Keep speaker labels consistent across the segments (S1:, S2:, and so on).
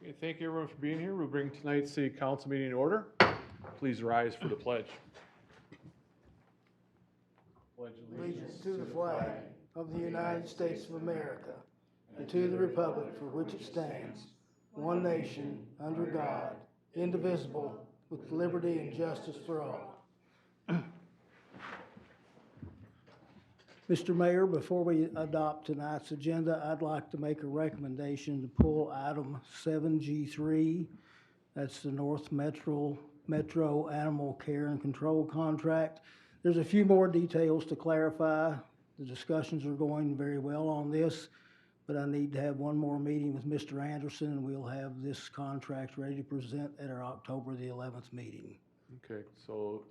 S1: Okay, thank you everyone for being here. We'll bring tonight's city council meeting in order. Please rise for the pledge. Pledge
S2: Allegiance to the flag of the United States of America and to the republic for which it stands, one nation, under God, indivisible, with liberty and justice for all. Mr. Mayor, before we adopt tonight's agenda, I'd like to make a recommendation to pull item 7G3. That's the North Metro Animal Care and Control Contract. There's a few more details to clarify. The discussions are going very well on this, but I need to have one more meeting with Mr. Anderson, and we'll have this contract ready to present at our October the 11th meeting.
S1: Okay, so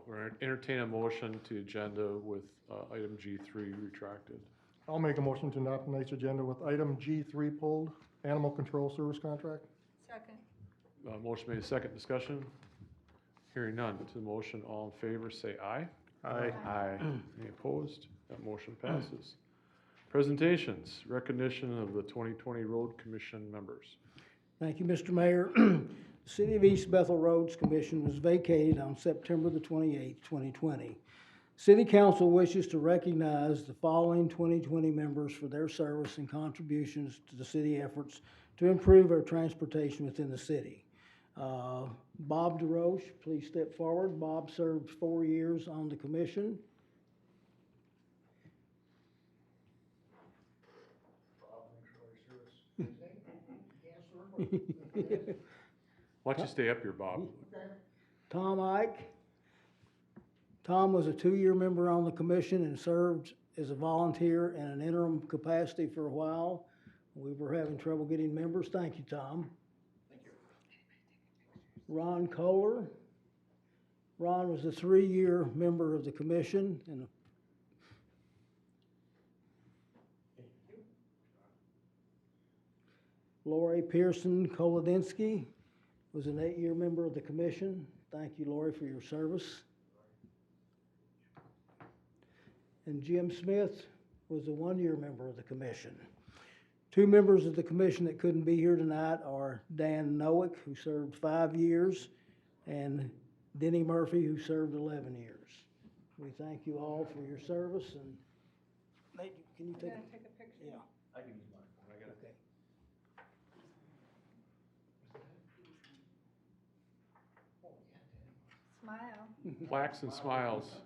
S1: we're entertaining a motion to agenda with item G3 retracted.
S3: I'll make a motion to adopt tonight's agenda with item G3 pulled, animal control service contract.
S4: Second.
S1: Motion made, second discussion. Hearing none to the motion, all in favor say aye.
S3: Aye.
S1: Aye. Any opposed? That motion passes. Presentations, recognition of the 2020 Road Commission members.
S2: Thank you, Mr. Mayor. The City of East Bethel Roads Commission was vacated on September the 28th, 2020. City Council wishes to recognize the following 2020 members for their service and contributions to the city efforts to improve our transportation within the city. Bob DeRoche, please step forward. Bob served 4 years on the commission.
S1: Why don't you stay up here, Bob?
S2: Tom Ike. Tom was a 2-year member on the commission and served as a volunteer in an interim capacity for a while. We were having trouble getting members. Thank you, Tom. Thank you. Ron Kohler. Ron was a 3-year member of the commission and Lori Pearson Kolodinsky was an 8-year member of the commission. Thank you, Lori, for your service. And Jim Smith was a 1-year member of the commission. 2 members of the commission that couldn't be here tonight are Dan Nowick, who served 5 years, and Denny Murphy, who served 11 years. We thank you all for your service. And Nate, can you take
S4: a picture?
S2: Yeah.
S1: I can use mine. I got it.
S2: Okay.
S4: Smile.
S1: Plaques and smiles.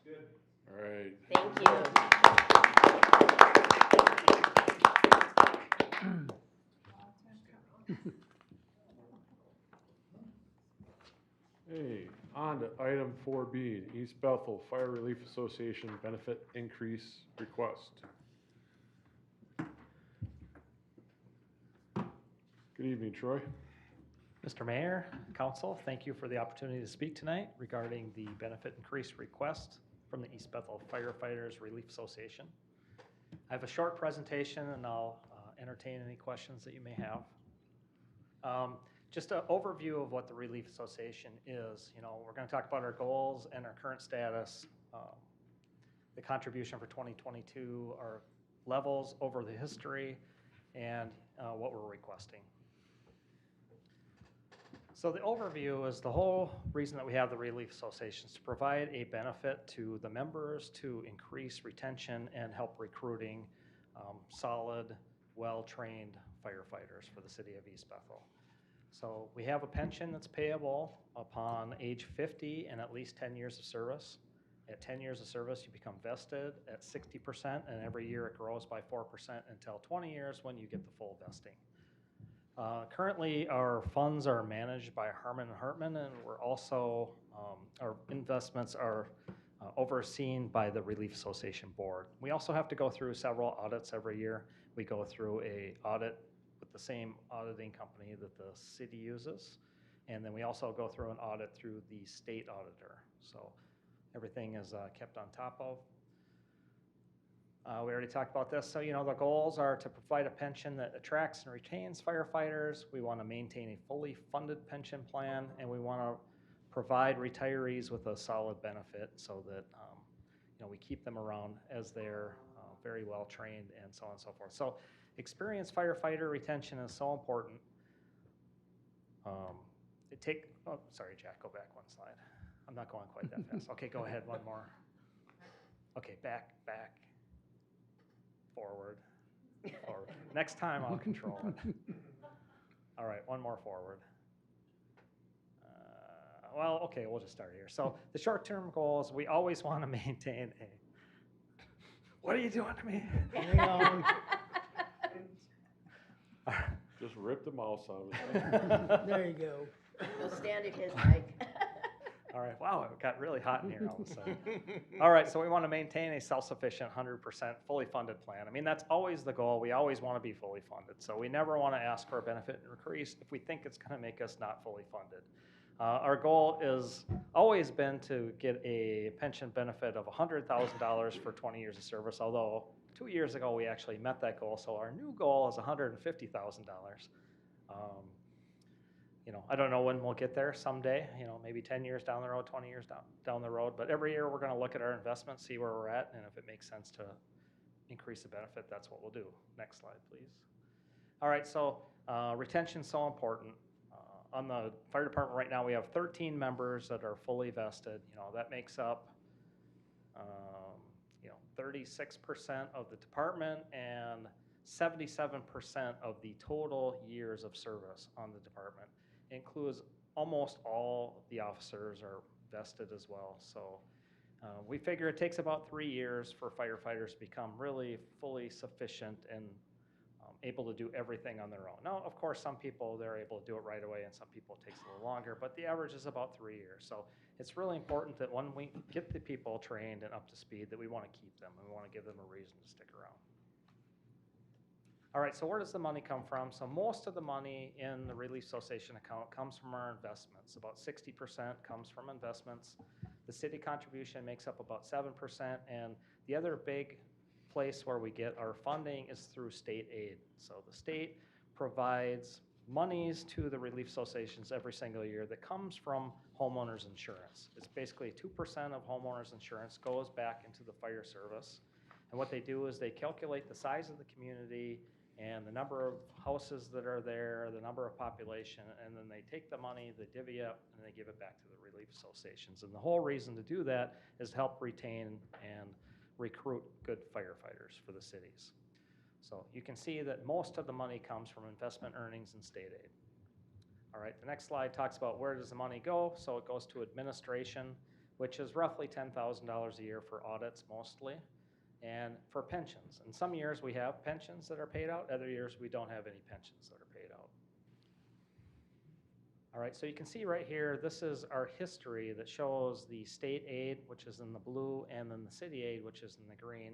S1: Good. All right.
S5: Thank you.
S1: Hey, on to item 4B, East Bethel Fire Relief Association benefit increase request. Good evening, Troy.
S6: Mr. Mayor, Council, thank you for the opportunity to speak tonight regarding the benefit increase request from the East Bethel Firefighters Relief Association. I have a short presentation and I'll entertain any questions that you may have. Just an overview of what the Relief Association is. We're going to talk about our goals and our current status, the contribution for 2022, our levels over the history, and what we're requesting. So the overview is the whole reason that we have the Relief Association is to provide a benefit to the members to increase retention and help recruiting solid, well-trained firefighters for the city of East Bethel. So we have a pension that's payable upon age 50 and at least 10 years of service. At 10 years of service, you become vested at 60%, and every year it grows by 4% until 20 years when you get the full vesting. Currently, our funds are managed by Harman & Hartman, and we're also, our investments are overseen by the Relief Association Board. We also have to go through several audits every year. We go through an audit with the same auditing company that the city uses, and then we also go through an audit through the state auditor. So everything is kept on top of. We already talked about this. So, the goals are to provide a pension that attracts and retains firefighters. We want to maintain a fully funded pension plan, and we want to provide retirees with a solid benefit so that, we keep them around as they're very well trained and so on and so forth. So experienced firefighter retention is so important. Sorry, Jack, go back one slide. I'm not going quite that fast. Okay, go ahead, one more. Okay, back, forward. Next time I'll control it. All right, one more forward. Well, okay, we'll just start here. So the short-term goals, we always want to maintain a, what are you doing to me?
S2: Hang on.
S1: Just rip the mouse out of it.
S2: There you go.
S5: Go stand at his mic.
S6: All right, wow, it got really hot in here all of a sudden. All right, so we want to maintain a self-sufficient 100% fully funded plan. I mean, that's always the goal. We always want to be fully funded. So we never want to ask for a benefit increase if we think it's going to make us not fully funded. Our goal is always been to get a pension benefit of $100,000 for 20 years of service, although 2 years ago we actually met that goal. So our new goal is $150,000. I don't know when we'll get there someday, maybe 10 years down the road, 20 years down the road. But every year we're going to look at our investments, see where we're at, and if it makes sense to increase the benefit, that's what we'll do. Next slide, please. All right, so retention's so important. On the fire department right now, we have 13 members that are fully vested. That makes up 36% of the department and 77% of the total years of service on the department. It includes almost all the officers are vested as well. So we figure it takes about 3 years for firefighters to become really fully sufficient and able to do everything on their own. Now, of course, some people, they're able to do it right away, and some people it takes a little longer, but the average is about 3 years. So it's really important that when we get the people trained and up to speed, that we want to keep them, and we want to give them a reason to stick around. All right, so where does the money come from? So most of the money in the Relief Association account comes from our investments. About 60% comes from investments. The city contribution makes up about 7%, and the other big place where we get our funding is through state aid. So the state provides monies to the relief associations every single year that comes from homeowners insurance. It's basically 2% of homeowners insurance goes back into the fire service. And what they do is they calculate the size of the community and the number of houses that are there, the number of population, and then they take the money, they divvy up, and they give it back to the relief associations. And the whole reason to do that is to help retain and recruit good firefighters for the cities. So you can see that most of the money comes from investment earnings and state aid. All right, the next slide talks about where does the money go. So it goes to administration, which is roughly $10,000 a year for audits mostly, and for pensions. And some years we have pensions that are paid out, other years we don't have any pensions that are paid out. All right, so you can see right here, this is our history that shows the state aid, which is in the blue, and then the city aid, which is in the green.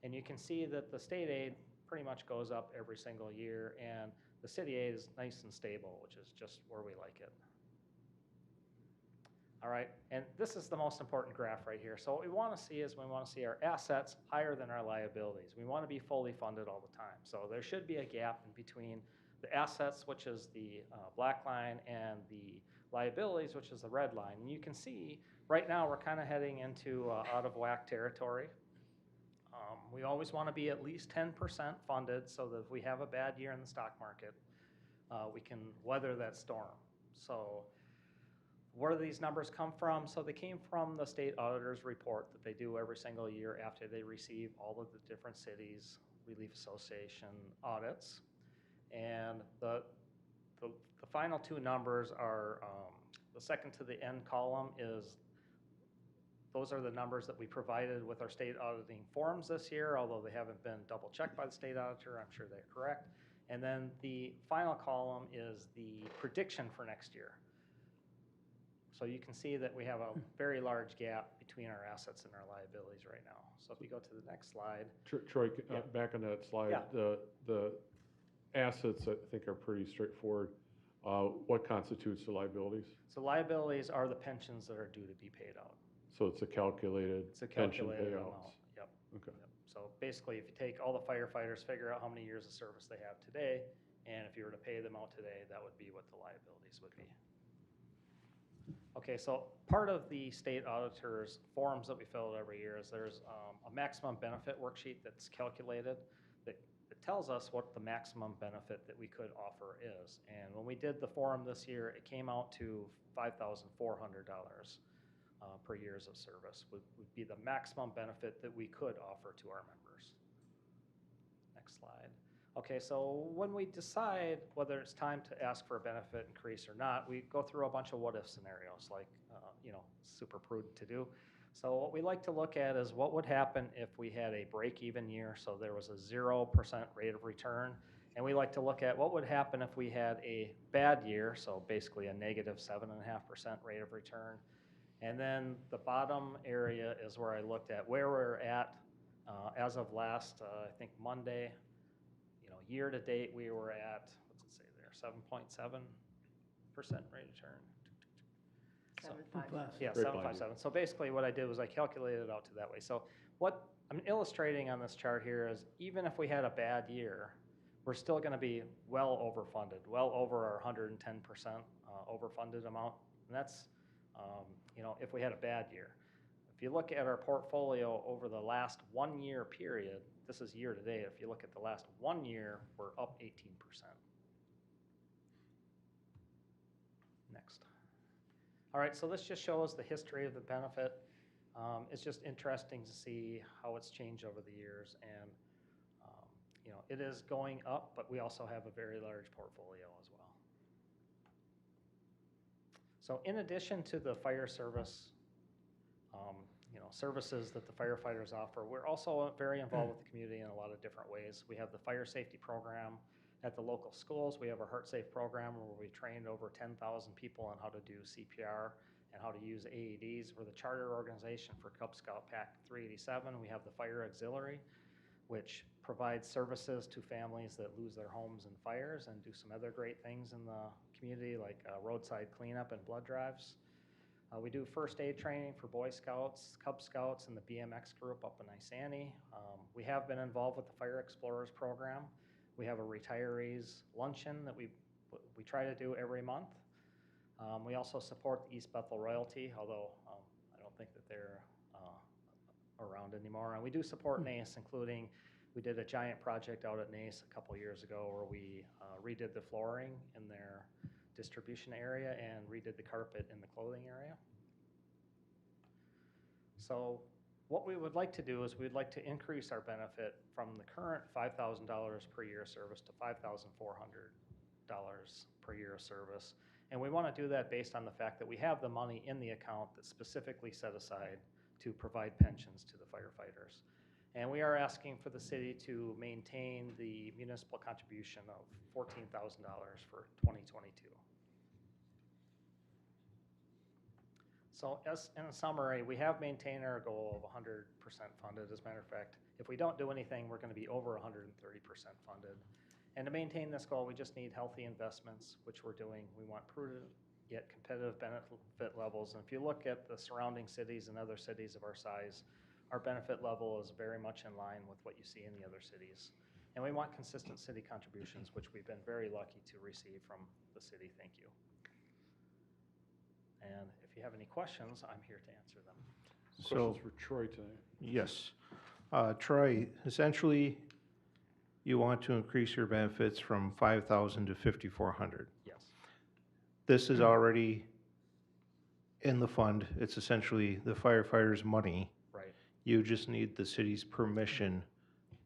S6: And you can see that the state aid pretty much goes up every single year, and the city aid is nice and stable, which is just where we like it. All right, and this is the most important graph right here. So what we want to see is we want to see our assets higher than our liabilities. We want to be fully funded all the time. So there should be a gap in between the assets, which is the black line, and the liabilities, which is the red line. And you can see right now we're kind of heading into out of whack territory. We always want to be at least 10% funded so that if we have a bad year in the stock market, we can weather that storm. So where do these numbers come from? So they came from the state auditor's report that they do every single year after they receive all of the different cities' relief association audits. And the final two numbers are, the second to the end column is, those are the numbers that we provided with our state auditing forms this year, although they haven't been double checked by the state auditor. I'm sure they're correct. And then the final column is the prediction for next year. So you can see that we have a very large gap between our assets and our liabilities right now. So if you go to the next slide.
S1: Troy,
S6: Yeah.
S1: back on that slide,
S6: Yeah.
S1: the assets I think are pretty straightforward. What constitutes the liabilities?
S6: So liabilities are the pensions that are due to be paid out.
S1: So it's a calculated
S6: It's a
S1: pension
S6: calculated
S1: payouts.
S6: amount. Yep.
S1: Okay.
S6: Yep. So basically, if you take all the firefighters, figure out how many years of service they have today, and if you were to pay them out today, that would be what the liabilities would be. Okay, so part of the state auditor's forms that we fill out every year is there's a maximum benefit worksheet that's calculated that tells us what the maximum benefit that we could offer is. And when we did the form this year, it came out to $5,400 per years of service would be the maximum benefit that we could offer to our members. Next slide. Okay, so when we decide whether it's time to ask for a benefit increase or not, we go through a bunch of what-if scenarios, like, super prudent to do. So what we like to look at is what would happen if we had a break-even year, so there was a 0% rate of return. And we like to look at what would happen if we had a bad year, so basically a negative 7.5% rate of return. And then the bottom area is where I looked at where we're at as of last, I think Monday. Year to date, we were at, what's it say there, 7.7% rate of return.
S5: 757.
S6: Yeah,
S1: Great
S6: 757. So basically what I did was I calculated it out to that way. So what I'm illustrating on this chart here is even if we had a bad year, we're still going to be well overfunded, well over our 110% overfunded amount. And that's, if we had a bad year. If you look at our portfolio over the last 1 year period, this is year to date, if you look at the last 1 year, we're up 18%. Next. All right, so this just shows the history of the benefit. It's just interesting to see how it's changed over the years. And, it is going up, but we also have a very large portfolio as well. So in addition to the fire service, services that the firefighters offer, we're also very involved with the community in a lot of different ways. We have the fire safety program at the local schools. We have our Heart Safe program where we trained over 10,000 people on how to do CPR and how to use AEDs. We're the charter organization for Cub Scout Pack 387. We have the Fire Auxiliary, which provides services to families that lose their homes in fires and do some other great things in the community like roadside cleanup and blood drives. We do first aid training for Boy Scouts, Cub Scouts, and the BMX group up in Isani. We have been involved with the Fire Explorers program. We have a retirees luncheon that we try to do every month. We also support the East Bethel Royalty, although I don't think that they're around anymore. And we do support NACE, including we did a giant project out at NACE a couple years ago where we redid the flooring in their distribution area and redid the carpet in the clothing area. So what we would like to do is we'd like to increase our benefit from the current $5,000 per year service to $5,400 per year of service. And we want to do that based on the fact that we have the money in the account that's specifically set aside to provide pensions to the firefighters. And we are asking for the city to maintain the municipal contribution of $14,000 for 2022. So as in a summary, we have maintained our goal of 100% funded. As a matter of fact, if we don't do anything, we're going to be over 130% funded. And to maintain this goal, we just need healthy investments, which we're doing. We want prudent yet competitive benefit levels. And if you look at the surrounding cities and other cities of our size, our benefit level is very much in line with what you see in the other cities. And we want consistent city contributions, which we've been very lucky to receive from the city. Thank you. And if you have any questions, I'm here to answer them.
S1: Questions for Troy tonight?
S7: Yes. Troy, essentially, you want to increase your benefits from $5,000 to $5,400.
S6: Yes.
S7: This is already in the fund. It's essentially the firefighters' money.
S6: Right.
S7: You just need the city's permission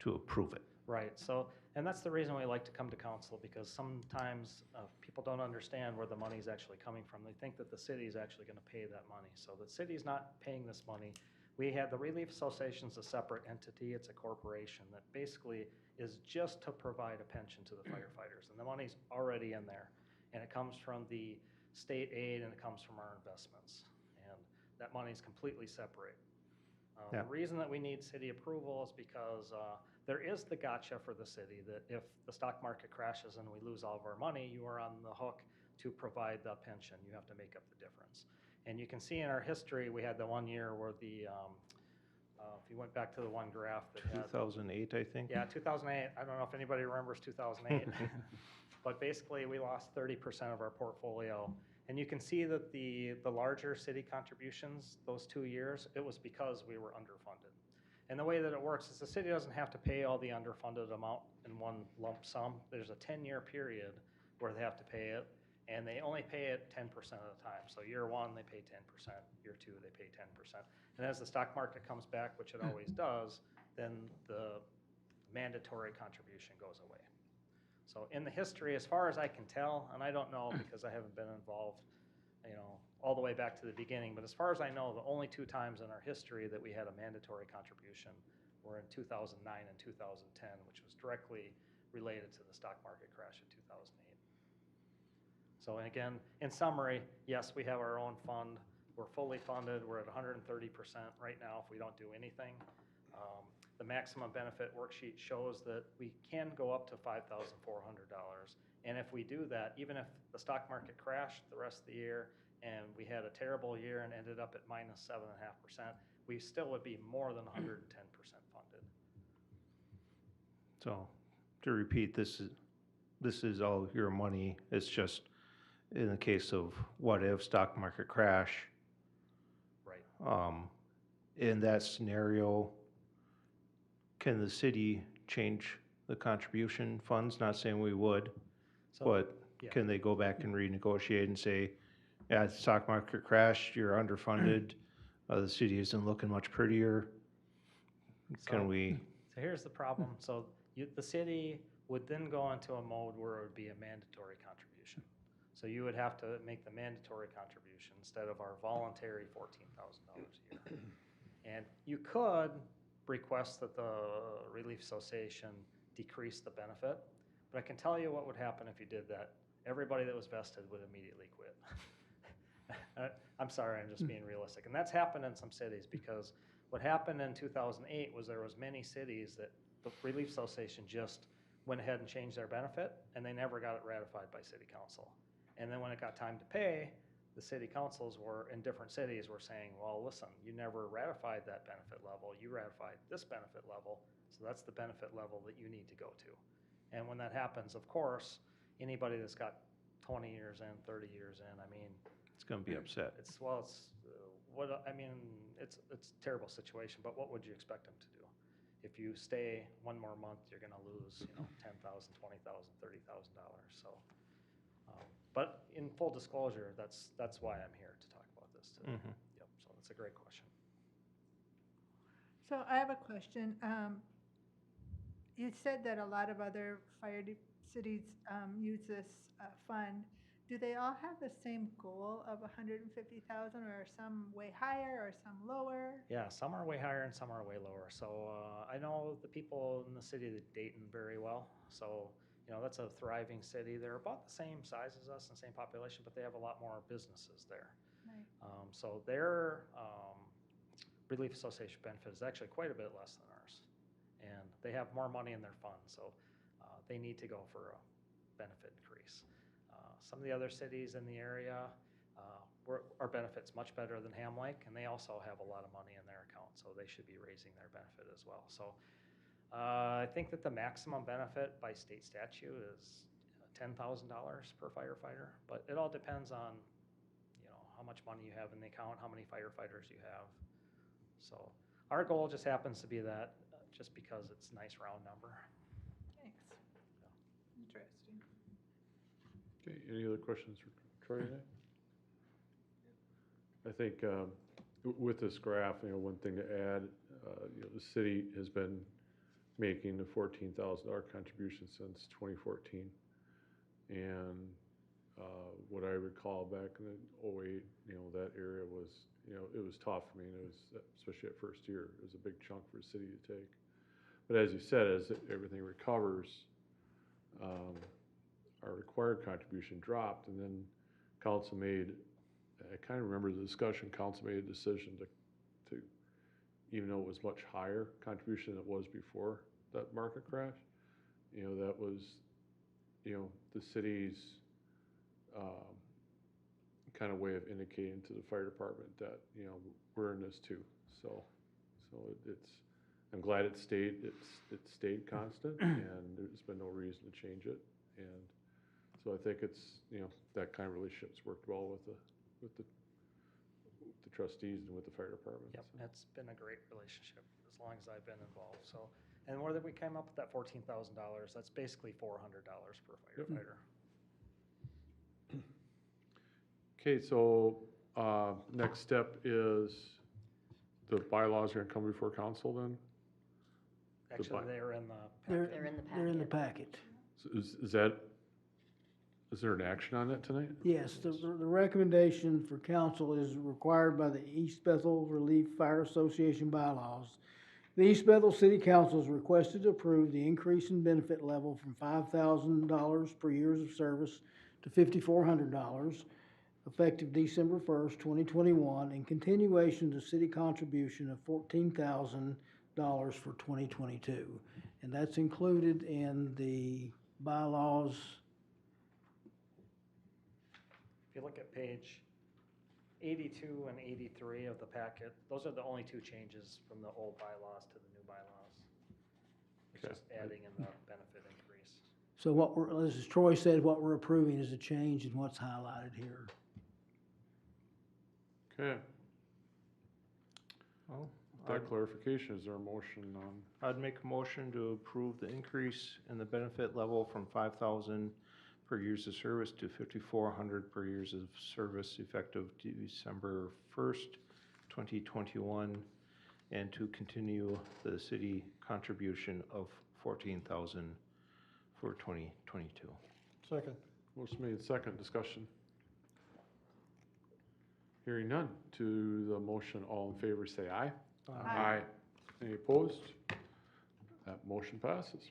S7: to approve it.
S6: Right. So, and that's the reason we like to come to council, because sometimes people don't understand where the money is actually coming from. They think that the city is actually going to pay that money. So the city is not paying this money. We have the Relief Association is a separate entity. It's a corporation that basically is just to provide a pension to the firefighters. And the money's already in there. And it comes from the state aid and it comes from our investments. And that money is completely separate.
S7: Yeah.
S6: The reason that we need city approval is because there is the gotcha for the city that if the stock market crashes and we lose all of our money, you are on the hook to provide the pension. You have to make up the difference. And you can see in our history, we had the 1 year where the, if you went back to the one graph that had
S7: 2008, I think.
S6: yeah, 2008. I don't know if anybody remembers 2008. But basically, we lost 30% of our portfolio. And you can see that the larger city contributions, those 2 years, it was because we were underfunded. And the way that it works is the city doesn't have to pay all the underfunded amount in one lump sum. There's a 10-year period where they have to pay it, and they only pay it 10% of the time. So year one, they pay 10%, year two, they pay 10%. And as the stock market comes back, which it always does, then the mandatory contribution goes away. So in the history, as far as I can tell, and I don't know because I haven't been involved, all the way back to the beginning, but as far as I know, the only 2 times in our history that we had a mandatory contribution were in 2009 and 2010, which was directly related to the stock market crash in 2008. So and again, in summary, yes, we have our own fund. We're fully funded. We're at 130% right now if we don't do anything. The maximum benefit worksheet shows that we can go up to $5,400. And if we do that, even if the stock market crashed the rest of the year and we had a terrible year and ended up at minus 7.5%, we still would be more than 110% funded.
S7: So, to repeat, this is all your money. It's just in the case of what if stock market crash.
S6: Right.
S7: In that scenario, can the city change the contribution funds? Not saying we would,
S6: So,
S7: but
S6: yeah.
S7: can they go back and renegotiate and say, yeah, the stock market crashed, you're underfunded, the city isn't looking much prettier? Can we?
S6: So here's the problem. So the city would then go into a mode where it would be a mandatory contribution. So you would have to make the mandatory contribution instead of our voluntary $14,000 a year. And you could request that the Relief Association decrease the benefit, but I can tell you what would happen if you did that. Everybody that was vested would immediately quit. I'm sorry, I'm just being realistic. And that's happened in some cities because what happened in 2008 was there was many cities that the Relief Association just went ahead and changed their benefit, and they never got it ratified by city council. And then when it got time to pay, the city councils were in different cities were saying, well, listen, you never ratified that benefit level. You ratified this benefit level, so that's the benefit level that you need to go to. And when that happens, of course, anybody that's got 20 years in, 30 years in, I mean,
S7: It's going to be upset.
S6: it's a terrible situation, but what would you expect them to do? If you stay one more month, you're going to lose, $10,000, $20,000, $30,000. So, but in full disclosure, that's why I'm here to talk about this today.
S7: Mhm.
S6: Yep. So that's a great question.
S4: So I have a question. You said that a lot of other cities use this fund. Do they all have the same goal of 150,000, or some way higher or some lower?
S6: Yeah, some are way higher and some are way lower. So I know the people in the city of Dayton very well. So that's a thriving city. They're about the same size as us and same population, but they have a lot more businesses there.
S4: Right.
S6: So their Relief Association benefit is actually quite a bit less than ours. And they have more money in their fund, so they need to go for a benefit increase. Some of the other cities in the area, our benefit's much better than Ham Lake, and they also have a lot of money in their account, so they should be raising their benefit as well. So I think that the maximum benefit by state statute is $10,000 per firefighter, but it all depends on how much money you have in the account, how many firefighters you have. So our goal just happens to be that, just because it's a nice round number.
S4: Thanks. Interesting.
S1: Okay, any other questions for Troy today? I think with this graph, one thing to add, the city has been making the $14,000 contribution since 2014. And what I recall back in the 08, that area was, it was tough. I mean, it was, especially at first year, it was a big chunk for the city to take. But as you said, as everything recovers, our required contribution dropped, and then council made, I kind of remember the discussion, council made a decision to even though it was much higher contribution than it was before that market crash, that was, the city's kind of way of indicating to the fire department that, we're in this too. So I'm glad it stayed constant, and there's been no reason to change it. And So I think it's, that kind of relationship's worked well with the trustees and with the fire department.
S6: Yep,
S1: so.
S6: it's been a great relationship as long as I've been involved, so. And more than we came up with that $14,000, that's basically $400 per
S1: Yep.
S6: firefighter.
S1: Okay, so, next step is the bylaws are gonna come before council then?
S6: Actually, they're in the
S2: They're,
S6: packet.
S5: They're in the
S2: they're in the
S5: packet.
S2: packet.
S1: So is there an action on that tonight?
S2: Yes, the recommendation for council is required by the East Bethel Relief Fire Association bylaws. The East Bethel City Council is requested to approve the increase in benefit level from $5,000 per years of service to $5,400, effective December 1st, 2021, and continuation to city contribution of $14,000 for 2022. And that's included in the bylaws.
S6: If you look at page 82 and 83 of the packet, those are the only two changes from the old bylaws to the new bylaws. It's
S1: Okay.
S6: just adding in the benefit increase.
S2: So what we're, as Troy said, what we're approving is a change in what's highlighted here.
S1: Okay,
S7: Well,
S1: that clarification, is there a motion on?
S7: I'd make a motion to approve the increase in the benefit level from 5,000 per years of service to 5,400 per years of service effective December 1st, 2021, and to continue the city contribution of 14,000 for 2022.
S3: Second.
S1: Motion made, second, discussion. Hearing none, to the motion, all in favor say aye.
S4: Aye.
S1: Any opposed? That motion passes.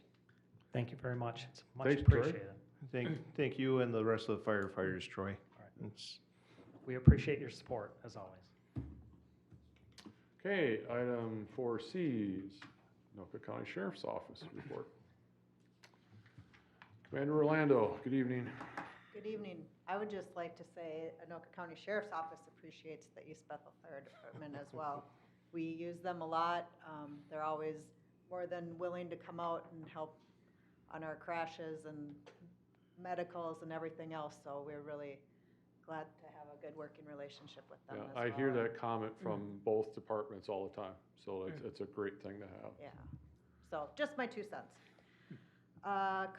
S6: Thank you very much. It's much
S1: Thanks, Troy.
S6: appreciated.
S7: Thank you and the rest of the firefighters, Troy. It's
S6: We appreciate your support, as always.
S1: Okay, item 4C is Anoka County Sheriff's Office report. Commander Orlando, good evening.
S8: Good evening. I would just like to say Anoka County Sheriff's Office appreciates the East Bethel Fire Department as well. We use them a lot. They're always more than willing to come out and help on our crashes and medicals and everything else, so we're really glad to have a good working relationship with them
S1: Yeah,
S8: as well.
S1: I hear that comment from both departments all the time, so it's a great thing to have.
S8: Yeah, so just my 2 cents.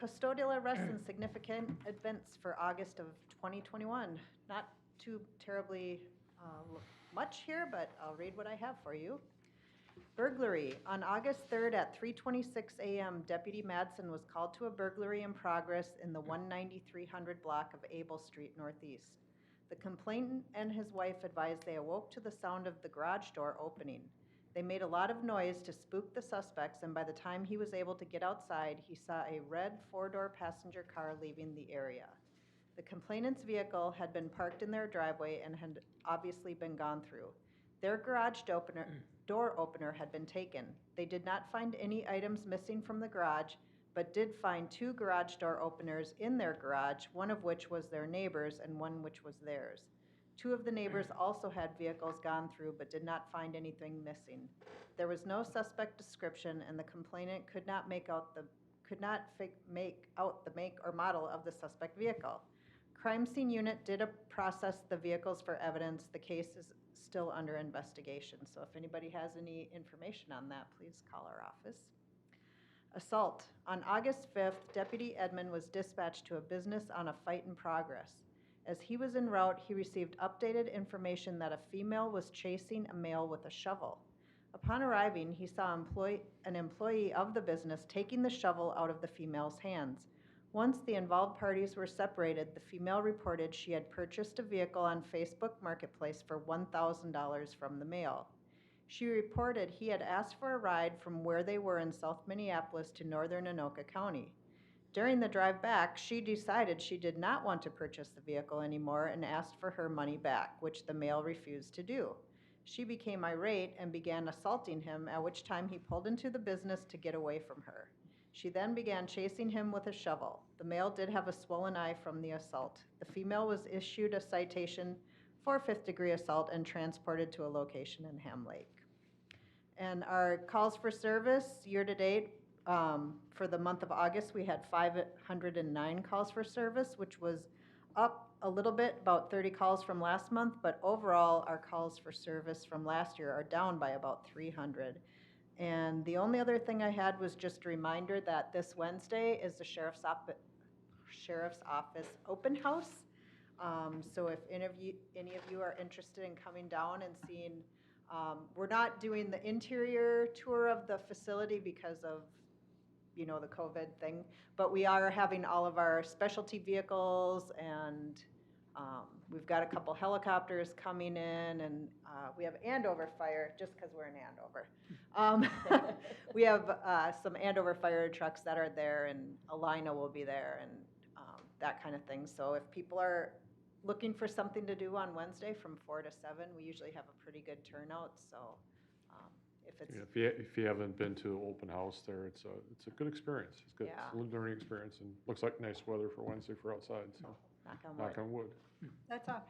S8: Custodial arrests and significant events for August of 2021. Not too terribly much here, but I'll read what I have for you. Burglary. On August 3rd at 3:26 a.m., Deputy Madsen was called to a burglary in progress in the 19300 block of Able Street Northeast. The complainant and his wife advised they awoke to the sound of the garage door opening. They made a lot of noise to spook the suspects, and by the time he was able to get outside, he saw a red 4-door passenger car leaving the area. The complainant's vehicle had been parked in their driveway and had obviously been gone through. Their garage door opener had been taken. They did not find any items missing from the garage, but did find 2 garage door openers in their garage, one of which was their neighbor's and one which was theirs. 2 of the neighbors also had vehicles gone through but did not find anything missing. There was no suspect description, and the complainant could not make out the make or model of the suspect vehicle. Crime scene unit did process the vehicles for evidence. The case is still under investigation, so if anybody has any information on that, please call our office. Assault. On August 5th, Deputy Edmond was dispatched to a business on a fight in progress. As he was en route, he received updated information that a female was chasing a male with a shovel. Upon arriving, he saw an employee of the business taking the shovel out of the female's hands. Once the involved parties were separated, the female reported she had purchased a vehicle on Facebook Marketplace for $1,000 from the male. She reported he had asked for a ride from where they were in South Minneapolis to northern Anoka County. During the drive back, she decided she did not want to purchase the vehicle anymore and asked for her money back, which the male refused to do. She became irate and began assaulting him, at which time he pulled into the business to get away from her. She then began chasing him with a shovel. The male did have a swollen eye from the assault. The female was issued a citation for 5th-degree assault and transported to a location in Ham Lake. And our calls for service year-to-date For the month of August, we had 509 calls for service, which was up a little bit, about 30 calls from last month, but overall, our calls for service from last year are down by about 300. And the only other thing I had was just a reminder that this Wednesday is the Sheriff's Office open house. So if any of you are interested in coming down and seeing, we're not doing the interior tour of the facility because of, the COVID thing, but we are having all of our specialty vehicles, and we've got a couple helicopters coming in, and we have Andover Fire, just because we're in Andover. We have some Andover Fire trucks that are there, and Alina will be there, and that kind of thing. So if people are looking for something to do on Wednesday from 4 to 7, we usually have a pretty good turnout, so if it's...
S1: Yeah, if you haven't been to an open house there, it's a good experience. It's good.
S8: Yeah.
S1: It's a learning experience, and looks like nice weather for Wednesday for outside, so
S8: Knock on wood.
S1: knock on wood.
S4: That's off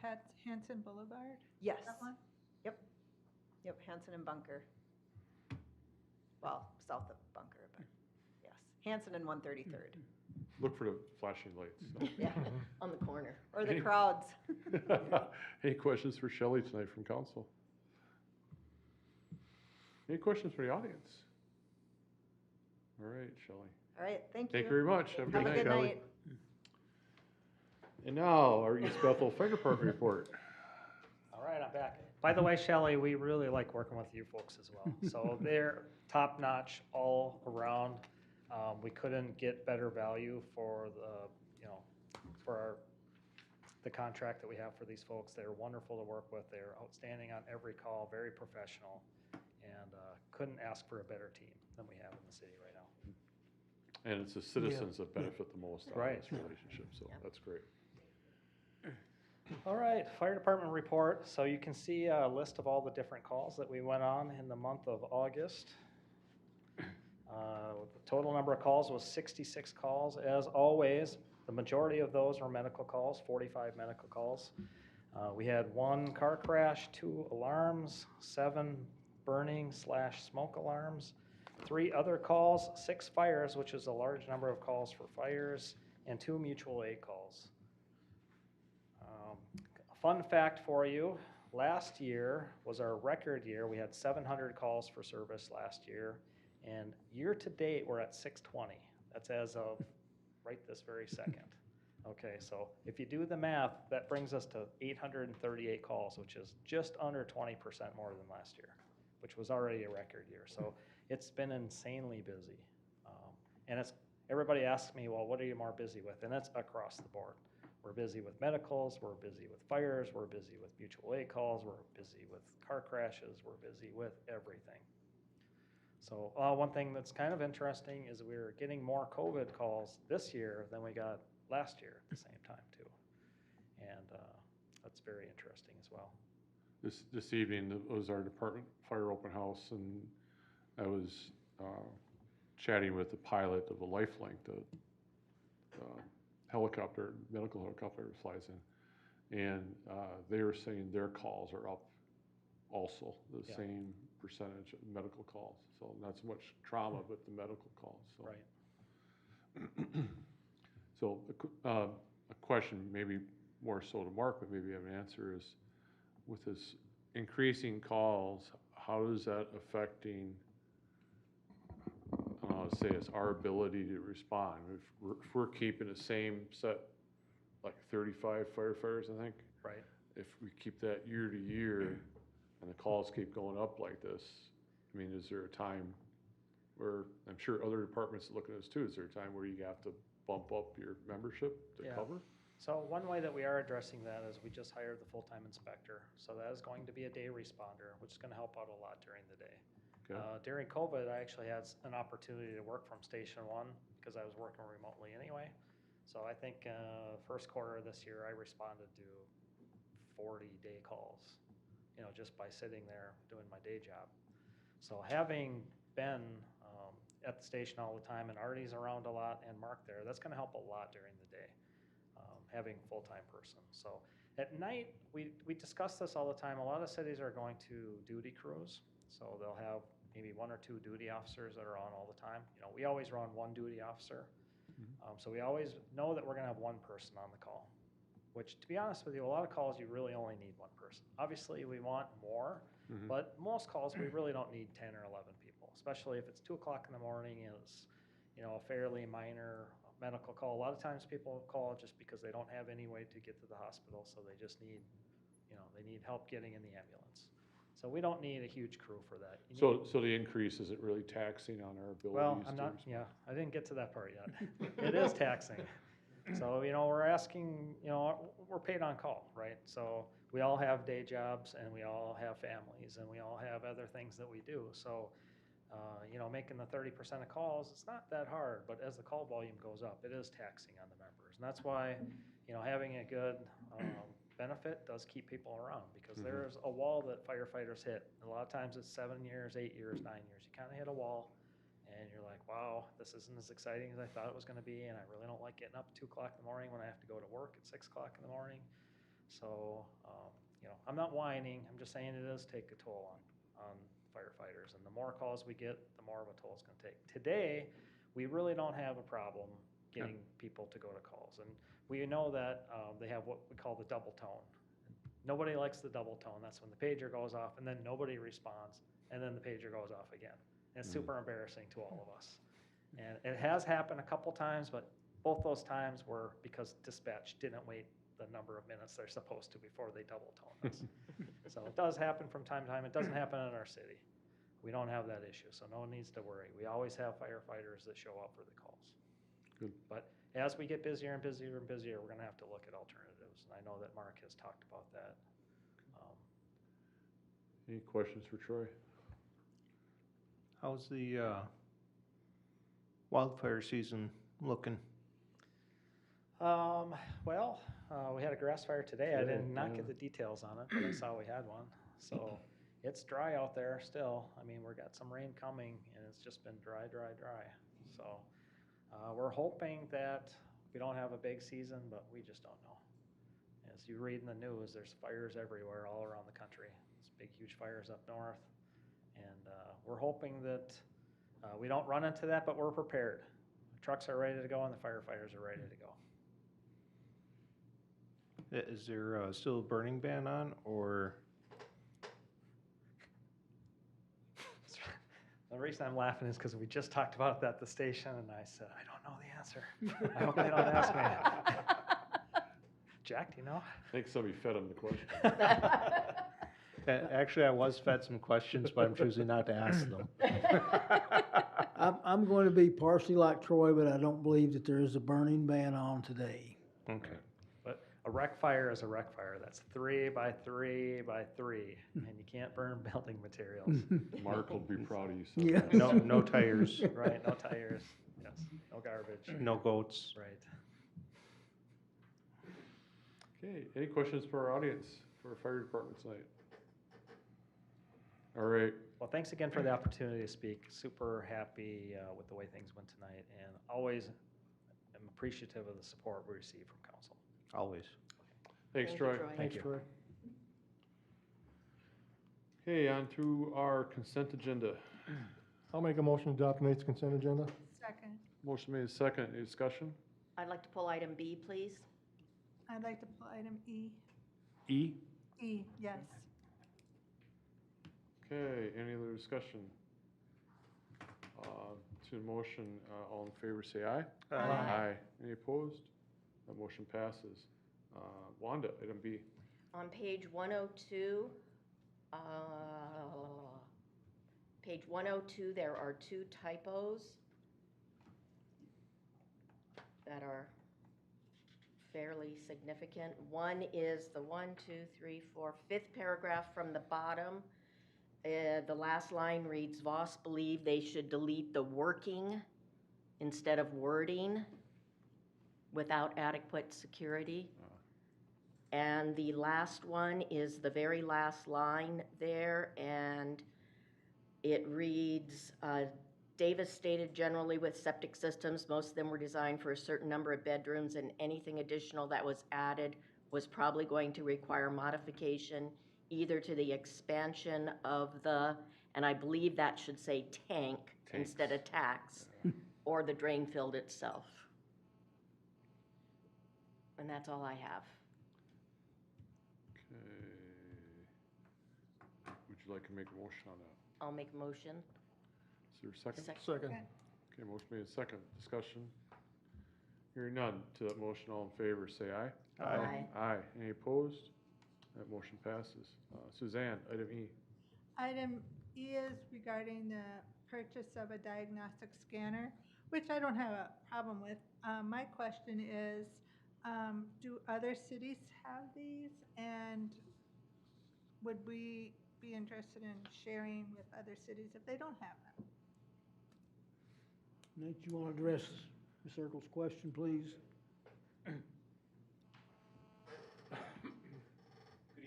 S4: Hanson Boulevard,
S8: Yes.
S4: that one?
S8: Yep, Hanson and Bunker. Well, south of Bunker, but yes. Hanson and 133rd.
S1: Look for the flashing lights. so.
S5: Yeah, on the corner.
S8: Or the crowds.
S1: Any questions for Shelley tonight from council? Any questions for the audience? All right, Shelley.
S8: All right, thank you.
S1: Thank you very much. Have a
S8: Have a good
S1: Shelley.
S8: night.
S1: And now, our East Bethel Fire Department report.
S6: All right, I'm back. By the way, Shelley, we really like working with you folks as well. So they're top-notch all around. We couldn't get better value for the contract that we have for these folks. They're wonderful to work with. They're outstanding on every call, very professional, and couldn't ask for a better team than we have in the city right now.
S1: And it's the citizens that benefit the most out of
S6: Right.
S1: this relationship, so
S5: Yeah.
S1: that's great.
S6: All right, fire department report. So you can see a list of all the different calls that we went on in the month of August. The total number of calls was 66 calls. As always, the majority of those were medical calls, 45 medical calls. We had 1 car crash, 2 alarms, 7 burning/smoke alarms, 3 other calls, 6 fires, which is a large number of calls for fires, and 2 mutual aid calls. Fun fact for you, last year was our record year. We had 700 calls for service last year, and year-to-date, we're at 620. That's as of right this very second. Okay, so if you do the math, that brings us to 838 calls, which is just under 20% more than last year, which was already a record year. So it's been insanely busy. And everybody asks me, well, what are you more busy with? And it's across the board. We're busy with medicals, we're busy with fires, we're busy with mutual aid calls, we're busy with car crashes, we're busy with everything. So one thing that's kind of interesting is we're getting more COVID calls this year than we got last year at the same time too. And that's very interesting as well.
S1: This evening was our department fire open house, and I was chatting with the pilot of a Lifelink, the medical helicopter that flies in, and they were saying their calls are up also, the
S6: Yeah.
S1: same percentage of medical calls. So not so much trauma, but the medical calls. So.
S6: Right.
S1: So a question, maybe more so to Mark, but maybe you have an answer, is with this increasing calls, how is that affecting, I don't know how to say this, our ability to respond? If we're keeping the same set, like 35 firefighters, I think,
S6: Right.
S1: if we keep that year to year and the calls keep going up like this, I mean, is there a time where, I'm sure other departments look at this too, is there a time where you have to bump up your membership to
S6: Yeah.
S1: cover?
S6: So one way that we are addressing that is we just hired the full-time inspector. So that is going to be a day responder, which is going to help out a lot during the day.
S1: Okay.
S6: During COVID, I actually had an opportunity to work from Station 1 because I was working remotely anyway. So I think first quarter of this year, I responded to 40 day calls, just by sitting there doing my day job. So having been at the station all the time, and Artie's around a lot, and Mark there, that's going to help a lot during the day, having a full-time person. So at night, we discuss this all the time. A lot of cities are going to duty crews, so they'll have maybe 1 or 2 duty officers that are on all the time. We always run 1 duty officer. So we always know that we're gonna have 1 person on the call, which, to be honest with you, a lot of calls, you really only need 1 person. Obviously, we want more, but most calls, we really don't need 10 or 11 people, especially if it's 2 o'clock in the morning and it's, a fairly minor medical call. A lot of times people call just because they don't have any way to get to the hospital, so they just need, they need help getting in the ambulance. So we don't need a huge crew for that. You need-
S1: So the increase isn't really taxing on our abilities
S6: Well,
S1: to
S6: I'm not,
S1: respond?
S6: I didn't get to that part yet. It is taxing. So, we're asking, we're paid on call, right? So we all have day jobs and we all have families and we all have other things that we do. So, making the 30% of calls, it's not that hard, but as the call volume goes up, it is taxing on the members. And that's why, having a good benefit does keep people around, because there's a wall that firefighters hit. A lot of times it's 7 years, 8 years, 9 years. You kind of hit a wall and you're like, wow, this isn't as exciting as I thought it was going to be, and I really don't like getting up at 2 o'clock in the morning when I have to go to work at 6 o'clock in the morning. So, I'm not whining. I'm just saying it does take a toll on firefighters, and the more calls we get, the more of a toll it's going to take. Today, we really don't have a problem getting people to go to calls, and we know that they have what we call the double tone. Nobody likes the double tone. That's when the pager goes off and then nobody responds, and then the pager goes off again. And it's super embarrassing to all of us. And it has happened a couple times, but both those times were because dispatch didn't wait the number of minutes they're supposed to before they double tone us. So it does happen from time to time. It doesn't happen in our city. We don't have that issue, so no one needs to worry. We always have firefighters that show up for the calls.
S1: Good.
S6: But as we get busier and busier and busier, we're gonna have to look at alternatives. And I know that Mark has talked about that.
S1: Any questions for Troy?
S7: How's the wildfire season looking?
S6: We had a grass fire today. I
S1: Today,
S6: did not
S1: yeah.
S6: get the details on it, but I saw we had one. So it's dry out there still. I mean, we got some rain coming and it's just been dry, dry, dry. So we're hoping that we don't have a big season, but we just don't know. As you read in the news, there's fires everywhere all around the country. There's big, huge fires up north. And we're hoping that we don't run into that, but we're prepared. The trucks are ready to go and the firefighters are ready to go.
S7: Is there still a burning ban on, or?
S6: The reason I'm laughing is because we just talked about that at the station, and I said, I don't know the answer. I hope they don't ask me. Jack, do you know?
S1: I think somebody fed him the question.
S7: Actually, I was fed some questions, but I'm choosing not to ask them.
S2: I'm going to be partially like Troy, but I don't believe that there is a burning ban on today.
S7: Okay.
S6: But a wreck fire is a wreck fire. That's 3 by 3 by 3, and you can't burn building materials.
S1: Mark will be proud of you.
S2: Yeah.
S1: sometime.
S7: No tires,
S6: Right, no tires, yes, no garbage.
S7: no goats.
S6: Right.
S1: Okay, any questions for our audience, for our fire department tonight? All right,
S6: Well, thanks again for the opportunity to speak. Super happy with the way things went tonight, and always am appreciative of the support we receive from council.
S7: Always.
S1: thanks,
S5: Thank you,
S1: Troy.
S5: Troy.
S2: Thanks,
S6: you.
S2: Troy.
S1: Okay, on to our consent agenda.
S3: I'll make a motion to adopt tonight's consent agenda.
S4: Second.
S1: Motion made second, any discussion?
S5: I'd like to pull item B, please.
S4: I'd like to pull item E.
S1: E?
S4: E, yes.
S1: Okay, any other discussion? To the motion, all in favor say aye.
S4: Aye.
S1: Any opposed? That motion passes. Wanda, item B.
S5: On page 102, there are 2 typos that are fairly significant. One is the 5th paragraph from the bottom. The last line reads, Voss believed they should delete the working instead of wording without adequate security. And the last one is the very last line there, and it reads, Davis stated generally with septic systems, most of them were designed for a certain number of bedrooms, and anything additional that was added was probably going to require modification either to the expansion of the And I believe that should say tank instead of tax, or the drain field itself. And that's all I have.
S1: Okay. Would you like to make a motion on that?
S5: I'll make a motion.
S1: Is there a second?
S3: Second.
S1: Okay, motion made second. Discussion? Hearing none. To that motion, all in favor, say aye.
S5: Aye.
S1: Aye. Any opposed? That motion passes. Suzanne, item E.
S4: Item E is regarding the purchase of a diagnostic scanner, which I don't have a problem with. My question is, do other cities have these? And would we be interested in sharing with other cities if they don't have them?
S2: Nate, you want to address Ms. Circle's question, please?
S9: Good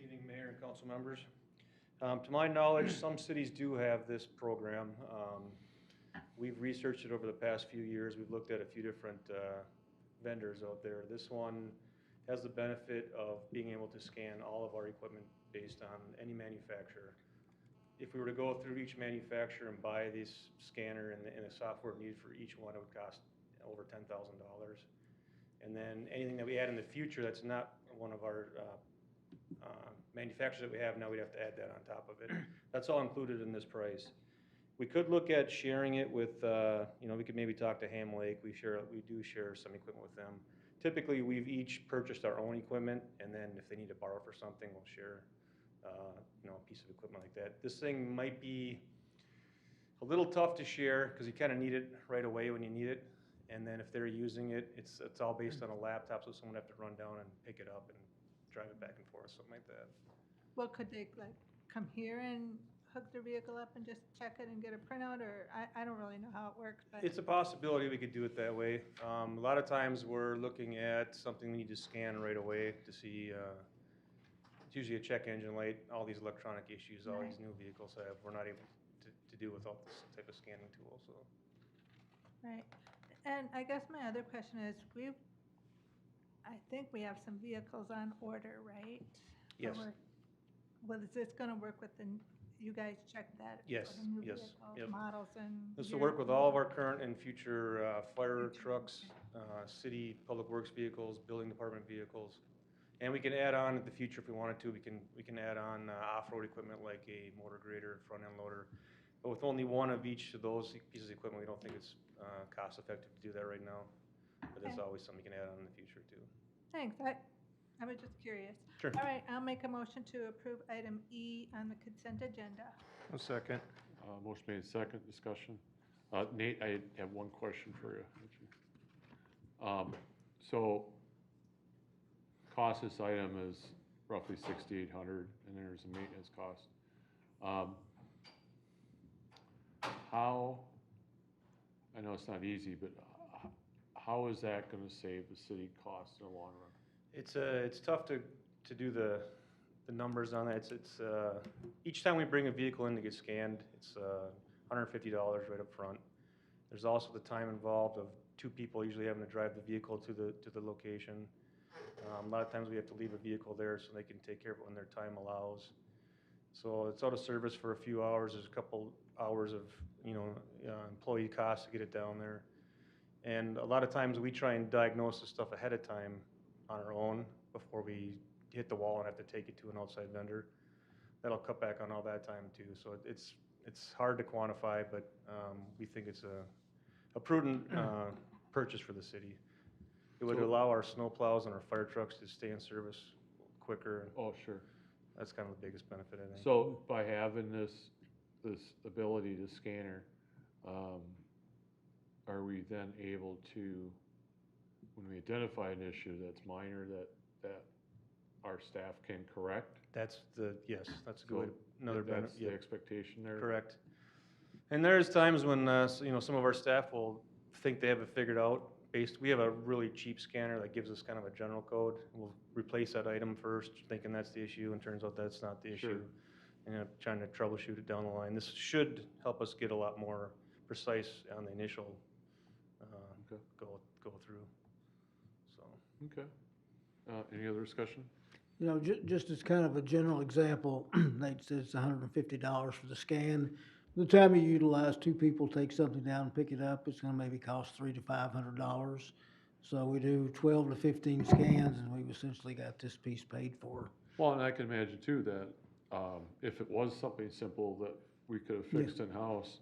S9: evening, Mayor and council members. To my knowledge, some cities do have this program. We've researched it over the past few years. We've looked at a few different vendors out there. This one has the benefit of being able to scan all of our equipment based on any manufacturer. If we were to go through each manufacturer and buy this scanner and the software needed for each one, it would cost over $10,000. And then anything that we add in the future that's not one of our manufacturers that we have now, we'd have to add that on top of it. That's all included in this price. We could look at sharing it with, we could maybe talk to Ham Lake. We do share some equipment with them. Typically, we've each purchased our own equipment, and then if they need to borrow for something, we'll share, a piece of equipment like that. This thing might be a little tough to share because you kind of need it right away when you need it. And then if they're using it, it's all based on a laptop, so someone would have to run down and pick it up and drive it back and forth, something like that.
S4: Well, could they come here and hook their vehicle up and just check it and get a printout, or I don't really know how it works, but.
S9: It's a possibility we could do it that way. A lot of times we're looking at something we need to scan right away to see, it's usually a check engine light, all these electronic issues all these new vehicles have, we're not able to do without this type of scanning tool, so.
S4: Right. And I guess my other question is, I think we have some vehicles on order, right?
S9: Yes.
S4: Well, is this gonna work with you guys check that?
S9: Yes,
S4: for the new
S9: yes,
S4: vehicle
S9: yep.
S4: Models and.
S9: This will
S4: year?
S9: work with all of our current and future fire trucks, city public works vehicles, building department vehicles. And we can add on in the future if we wanted to, we can add on off-road equipment like a motor grader, front end loader. But with only one of each of those pieces of equipment, we don't think it's cost effective to do that right now. But there's
S4: Okay.
S9: always something you can add on in the future too.
S4: Thanks, I was just curious.
S9: Sure.
S4: All right, I'll make a motion to approve item E on the consent agenda.
S7: A second.
S1: Motion made second. Discussion? Nate, I have one question for you. So cost of this item is roughly $6,800, and there's a maintenance cost. How, I know it's not easy, but how is that gonna save the city costs in the long run?
S9: It's tough to do the numbers on that. It's each time we bring a vehicle in to get scanned, it's $150 right up front. There's also the time involved of two people usually having to drive the vehicle to the location. A lot of times we have to leave a vehicle there so they can take care of it when their time allows. So it's out of service for a few hours. There's a couple hours of employee costs to get it down there. And a lot of times we try and diagnose this stuff ahead of time on our own before we hit the wall and have to take it to an outside vendor. That'll cut back on all that time too. So it's hard to quantify, but we think it's a prudent purchase for the city. It would allow our snow plows and our fire trucks to stay in service quicker.
S1: Oh, sure.
S9: That's kind of the biggest benefit, I think.
S1: So by having this ability to scanner, are we then able to, when we identify an issue that's minor, that our staff can correct?
S9: That's yes, that's a good way to,
S1: So
S9: another benefit.
S1: That's the expectation there?
S9: Correct. And there's times when, some of our staff will think they have it figured out. We have a really cheap scanner that gives us kind of a general code. We'll replace that item first, thinking that's the issue, and turns out that's not the issue. And trying to troubleshoot it down the line. This should help us get a lot more precise on the initial go through. So.
S1: Okay. Any other discussion?
S2: Just as kind of a general example, Nate says it's $150 for the scan. The time you utilize, two people take something down and pick it up, it's gonna maybe cost $300 to $500. So we do 12 to 15 scans, and we've essentially got this piece paid for.
S1: Well, and I can imagine too that, if it was something simple that we could have fixed in-house,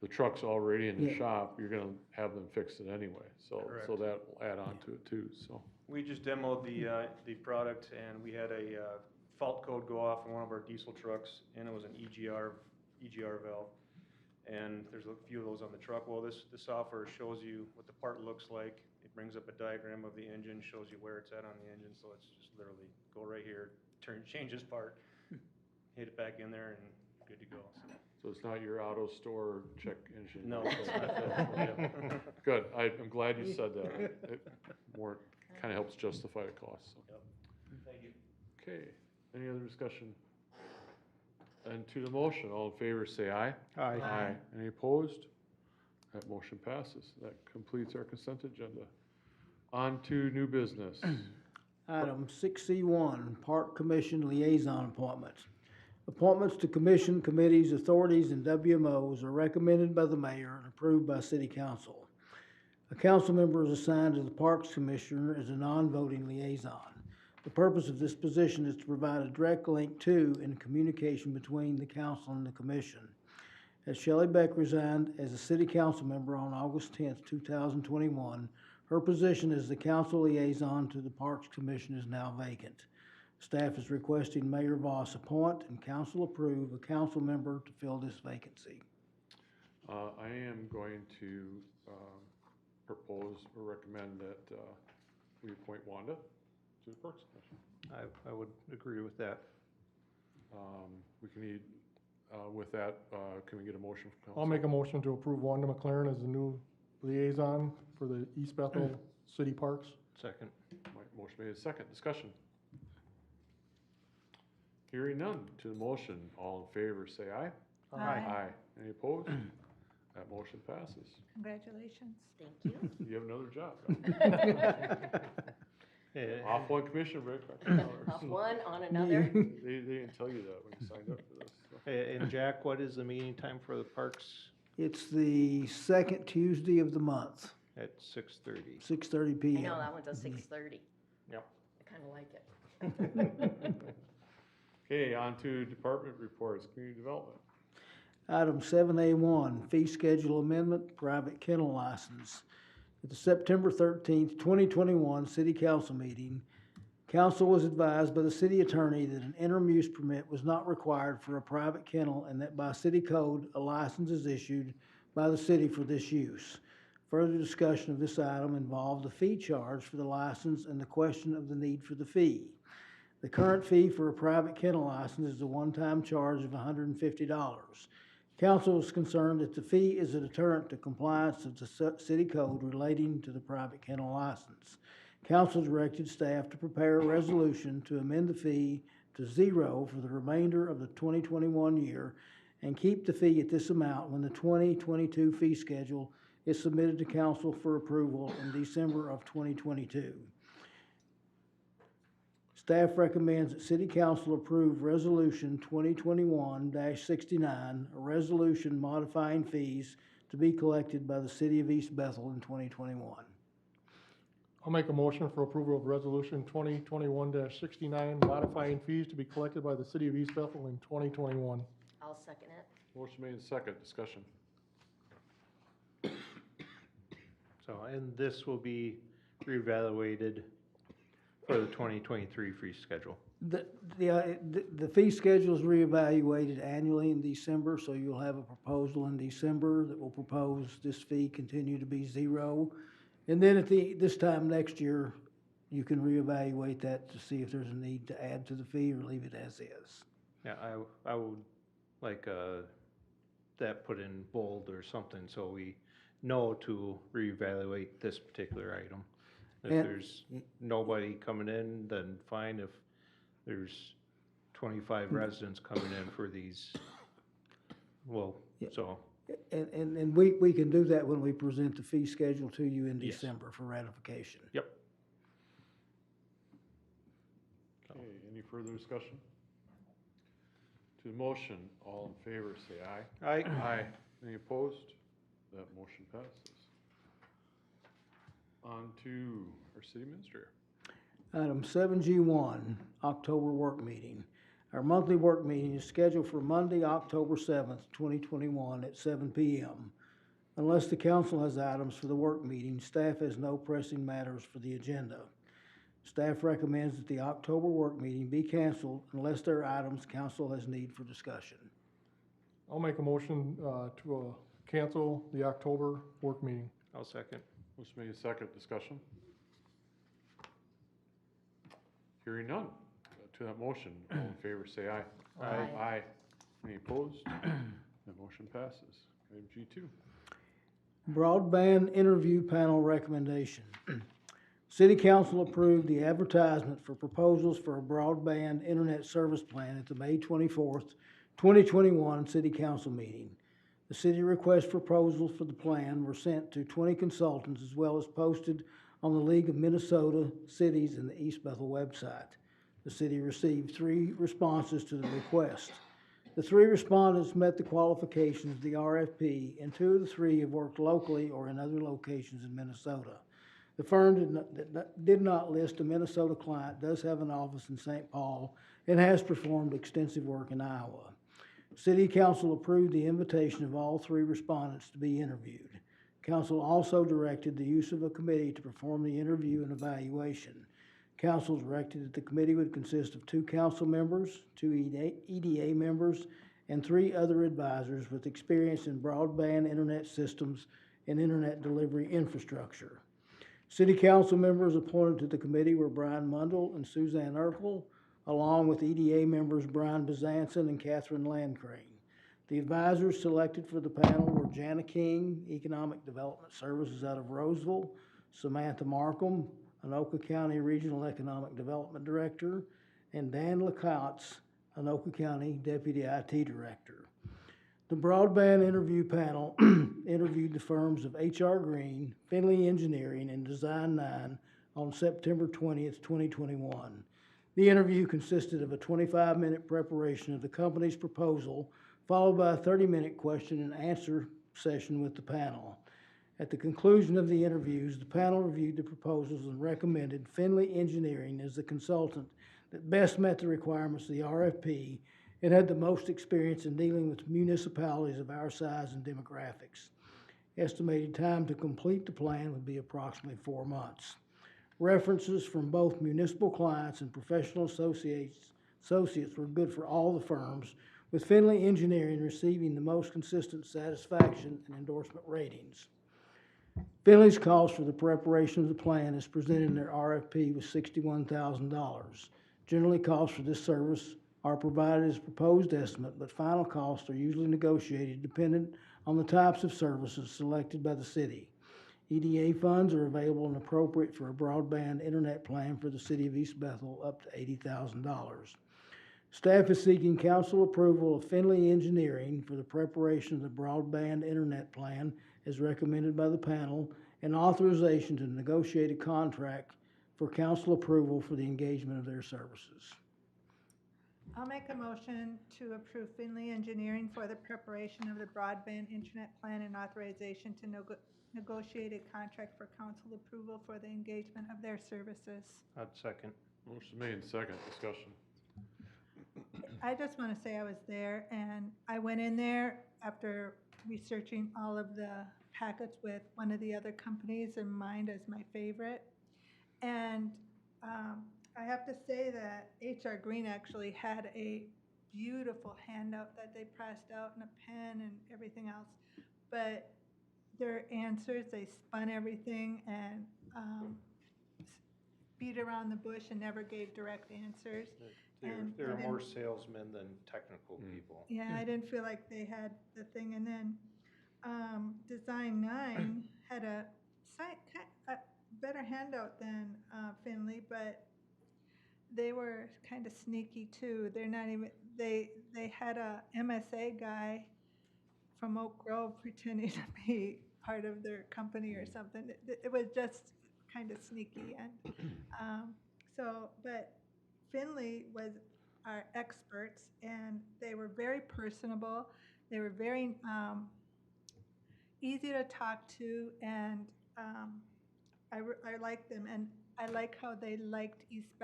S1: the truck's already in the
S2: Yeah.
S1: shop, you're gonna have them fix it anyway, so
S9: Correct.
S1: that will add on to it too, so.
S9: We just demoed the product, and we had a fault code go off in one of our diesel trucks, and it was an EGR valve. And there's a few of those on the truck. Well, this software shows you what the part looks like. It brings up a diagram of the engine, shows you where it's at on the engine, so it's just literally go right here, change this part, hit it back in there, and good to go.
S1: So it's not your auto store check engine?
S9: No.
S1: Good, I'm glad you said that. It kind of helps justify the cost, so.
S9: Yep. Thank you.
S1: Okay, any other discussion? And to the motion, all in favor, say aye.
S7: Aye.
S1: Aye. Any opposed? That motion passes. That completes our consent agenda. On to new business.
S2: Item 6C1, Park Commission Liaison Appointments. Appointments to commission, committees, authorities, and WMOs are recommended by the mayor and approved by city council. A council member is assigned to the Parks Commissioner as a non-voting liaison. The purpose of this position is to provide a direct link to and communication between the council and the commission. As Shelley Beck resigned as a city council member on August 10th, 2021, her position as the council liaison to the Parks Commission is now vacant. Staff is requesting Mayor Voss appoint and council approve a council member to fill this vacancy.
S1: I am going to propose or recommend that we appoint Wanda to the Parks Commission.
S7: I would agree with that.
S1: We can need, with that, can we get a motion from council?
S3: I'll make a motion to approve Wanda McLaren as the new liaison for the East Bethel City Parks.
S7: Second.
S1: Motion made, second, discussion. Hearing none to the motion, all in favor, say aye.
S4: Aye.
S1: Any opposed? That motion passes.
S4: Congratulations.
S5: Thank you.
S1: You have another job. Off one commission, Rick.
S5: Off one, on another.
S1: They didn't tell you that when you signed up for this. so.
S7: Hey, and Jack, what is the meeting time for the parks?
S2: It's the second Tuesday of the month,
S7: At 6:30.
S2: 6:30
S5: I
S2: PM.
S5: know, that one's at 6:30.
S7: Yep.
S5: I kind of like it.
S1: Okay, on to department reports, community development.
S2: Item 7A1, fee schedule amendment, private kennel license. At the September 13th, 2021 City Council meeting, council was advised by the city attorney that an interim use permit was not required for a private kennel and that by city code, a license is issued by the city for this use. Further discussion of this item involved the fee charge for the license and the question of the need for the fee. The current fee for a private kennel license is a one-time charge of $150. Council is concerned that the fee is a deterrent to compliance of the city code relating to the private kennel license. Council directed staff to prepare a resolution to amend the fee to $0 for the remainder of the 2021 year and keep the fee at this amount when the 2022 fee schedule is submitted to council for approval in December of 2022. Staff recommends that City Council approve Resolution 2021-69, a resolution modifying fees to be collected by the City of East Bethel in 2021.
S3: I'll make a motion for approval of Resolution 2021-69, modifying fees to be collected by the City of East Bethel in 2021.
S5: I'll second it.
S1: Motion made, second, discussion.
S7: So, and this will be reevaluated for the 2023 fee schedule.
S2: The fee schedule is reevaluated annually in December, so you'll have a proposal in December that will propose this fee continue to be $0. And then this time next year, you can reevaluate that to see if there's a need to add to the fee or leave it as is.
S7: Yeah, I would like that put in bold or something so we know to reevaluate this particular item. If
S2: And-
S7: there's nobody coming in, then fine. If there's 25 residents coming in for these, well,
S2: Yeah.
S7: so,
S2: And we can do that when we present the fee schedule to you in
S7: Yes.
S2: December for ratification.
S7: yep.
S1: Okay, any further discussion? To the motion, all in favor, say aye.
S7: Aye.
S1: Aye. Any opposed? That motion passes. On to our city administrator.
S2: Item 7G1, October work meeting. Our monthly work meeting is scheduled for Monday, October 7th, 2021 at 7 p.m. Unless the council has items for the work meeting, staff has no pressing matters for the agenda. Staff recommends that the October work meeting be canceled unless there are items council has need for discussion.
S3: I'll make a motion to cancel the October work meeting.
S7: I'll second.
S1: Motion made, second, discussion. Hearing none. To that motion, all in favor, say aye.
S5: Aye.
S1: Aye. Any opposed? That motion passes. Item G2.
S2: Broadband interview panel recommendation. City Council approved the advertisement for proposals for a broadband internet service plan at the May 24th, 2021 City Council meeting. The city request proposals for the plan were sent to 20 consultants as well as posted on the League of Minnesota Cities and the East Bethel website. The city received 3 responses to the request. The 3 respondents met the qualifications of the RFP, and 2 of the 3 have worked locally or in other locations in Minnesota. The firm did not list a Minnesota client, does have an office in St. Paul, and has performed extensive work in Iowa. City Council approved the invitation of all 3 respondents to be interviewed. Council also directed the use of a committee to perform the interview and evaluation. Council directed that the committee would consist of 2 council members, 2 EDA members, and 3 other advisors with experience in broadband internet systems and internet delivery infrastructure. City council members appointed to the committee were Brian Mundell and Suzanne Urkel, along with EDA members Brian Bezanson and Catherine Landcrane. The advisors selected for the panel were Jana King, Economic Development Services out of Roseville, Samantha Markham, Anoka County Regional Economic Development Director, and Dan LaCoutts, Anoka County Deputy IT Director. The broadband interview panel interviewed the firms of H.R. Green, Finley Engineering, and Design 9 on September 20th, 2021. The interview consisted of a 25-minute preparation of the company's proposal, followed by a 30-minute question and answer session with the panel. At the conclusion of the interviews, the panel reviewed the proposals and recommended Finley Engineering as the consultant that best met the requirements of the RFP and had the most experience in dealing with municipalities of our size and demographics. Estimated time to complete the plan would be approximately 4 months. References from both municipal clients and professional associates were good for all the firms, with Finley Engineering receiving the most consistent satisfaction and endorsement ratings. Finley's cost for the preparation of the plan is presented in their RFP was $61,000. Generally, costs for this service are provided as a proposed estimate, but final costs are usually negotiated dependent on the types of services selected by the city. EDA funds are available and appropriate for a broadband internet plan for the city of East Bethel up to $80,000. Staff is seeking council approval of Finley Engineering for the preparation of the broadband internet plan as recommended by the panel and authorization to negotiate a contract for council approval for the engagement of their services.
S4: I'll make a motion to approve Finley Engineering for the preparation of the broadband internet plan and authorization to negotiate a contract for council approval for the engagement of their services.
S7: I'd second.
S1: Motion made, second, discussion.
S4: I just want to say I was there, and I went in there after researching all of the packets with one of the other companies in mind as my favorite. And I have to say that H.R. Green actually had a beautiful handout that they pressed out and a pen and everything else. But their answers, they spun everything and beat around the bush and never gave direct answers.
S7: They're more salesmen than technical people.
S4: Yeah, I didn't feel like they had the thing. And then Design 9 had a better handout than Finley, but they were kind of sneaky too. They're not even, they had a MSA guy from Oak Grove pretending to be part of their company or something. It was just kind of sneaky. And but Finley was our experts, and they were very personable. They were very easy to talk to, and I liked them. And I like how they liked East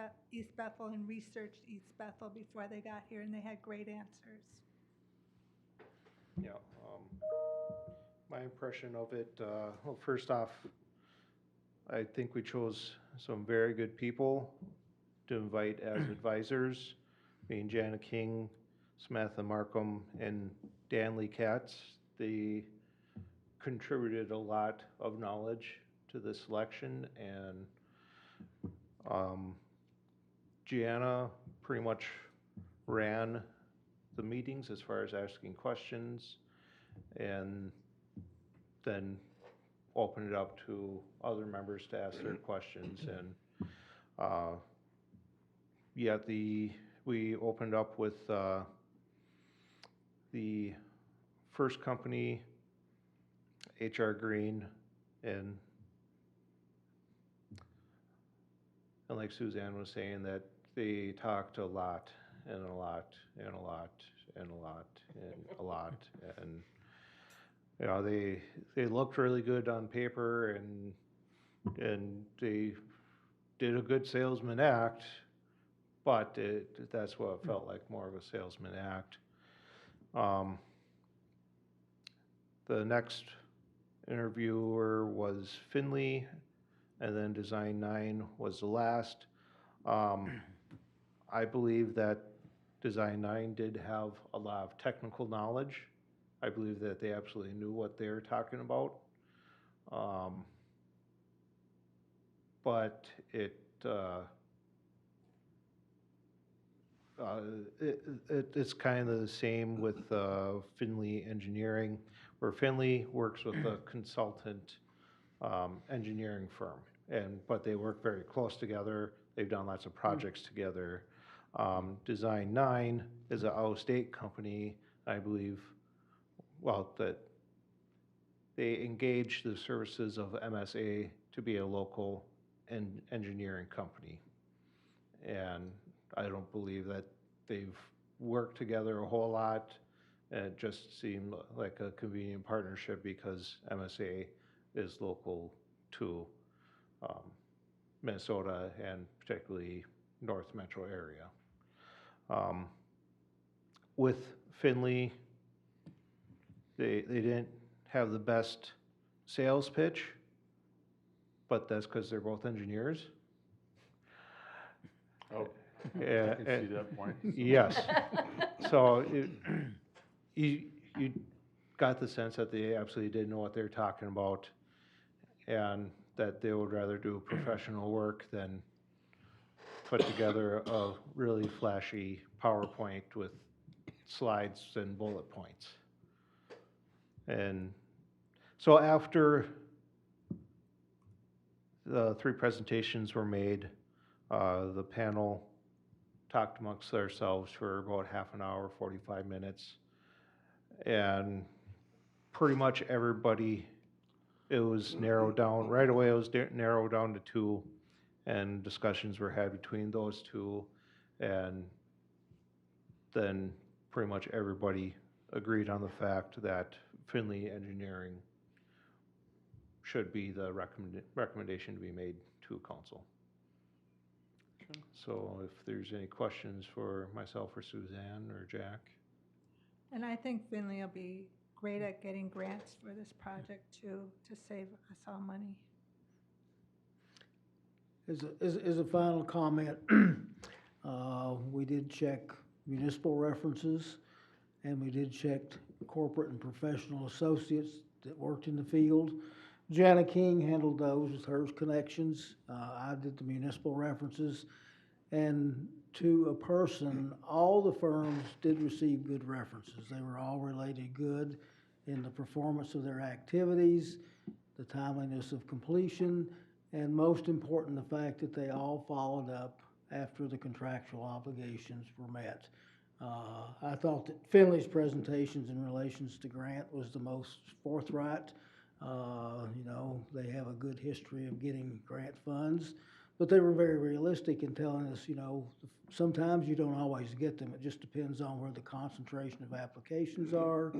S4: Bethel and researched East Bethel before they got here, and they had great answers.
S7: Yeah, my impression of it, well, first off, I think we chose some very good people to invite as advisors, being Jana King, Samantha Markham, and Dan Lee Katz. They contributed a lot of knowledge to the selection, and Gianna pretty much ran the meetings as far as asking questions, and then open it up to other members to ask their questions. And we opened up with the first company, HR Green, and like Suzanne was saying, that they talked a lot and a lot and a lot and a lot and a lot, and you know, they looked really good on paper, and they did a good salesman act, but that's what it felt like, more of a salesman act. The next interviewer was Finley, and then Design 9 was the last. I believe that Design 9 did have a lot of technical knowledge. I believe that they absolutely knew what they were talking about. But it's kind of the same with Finley Engineering, where Finley works with a consultant engineering firm, but they work very close together. They've done lots of projects together. Design 9 is an out-of-state company, I believe, well, that they engage the services of MSA to be a local engineering company. And I don't believe that they've worked together a whole lot. It just seemed like a convenient partnership because MSA is local to Minnesota, and particularly North Metro area. With Finley, they didn't have the best sales pitch, but that's because they're both engineers.
S1: Oh, I
S7: Yeah,
S1: can see that point.
S7: Yes. So you got the sense that they absolutely didn't know what they were talking about, and that they would rather do professional work than put together a really flashy PowerPoint with slides and bullet points. And so after the 3 presentations were made, the panel talked amongst themselves for about half an hour, 45 minutes. And pretty much everybody, it was narrowed down. Right away, it was narrowed down to 2, and discussions were had between those 2. And then pretty much everybody agreed on the fact that Finley Engineering should be the recommendation to be made to council.
S1: Okay.
S7: So if there's any questions for myself or Suzanne or Jack.
S4: And I think Finley will be great at getting grants for this project too, to save us all money.
S2: As a final comment, we did check municipal references, and we did check corporate and professional associates that worked in the field. Jana King handled those with her connections. I did the municipal references. And to a person, all the firms did receive good references. They were all related good in the performance of their activities, the timeliness of completion, and most important, the fact that they all followed up after the contractual obligations were met. I thought that Finley's presentations in relations to grant was the most forthright. You know, they have a good history of getting grant funds. but they were very realistic in telling us, you know, sometimes you don't always get them. It just depends on where the concentration of applications are,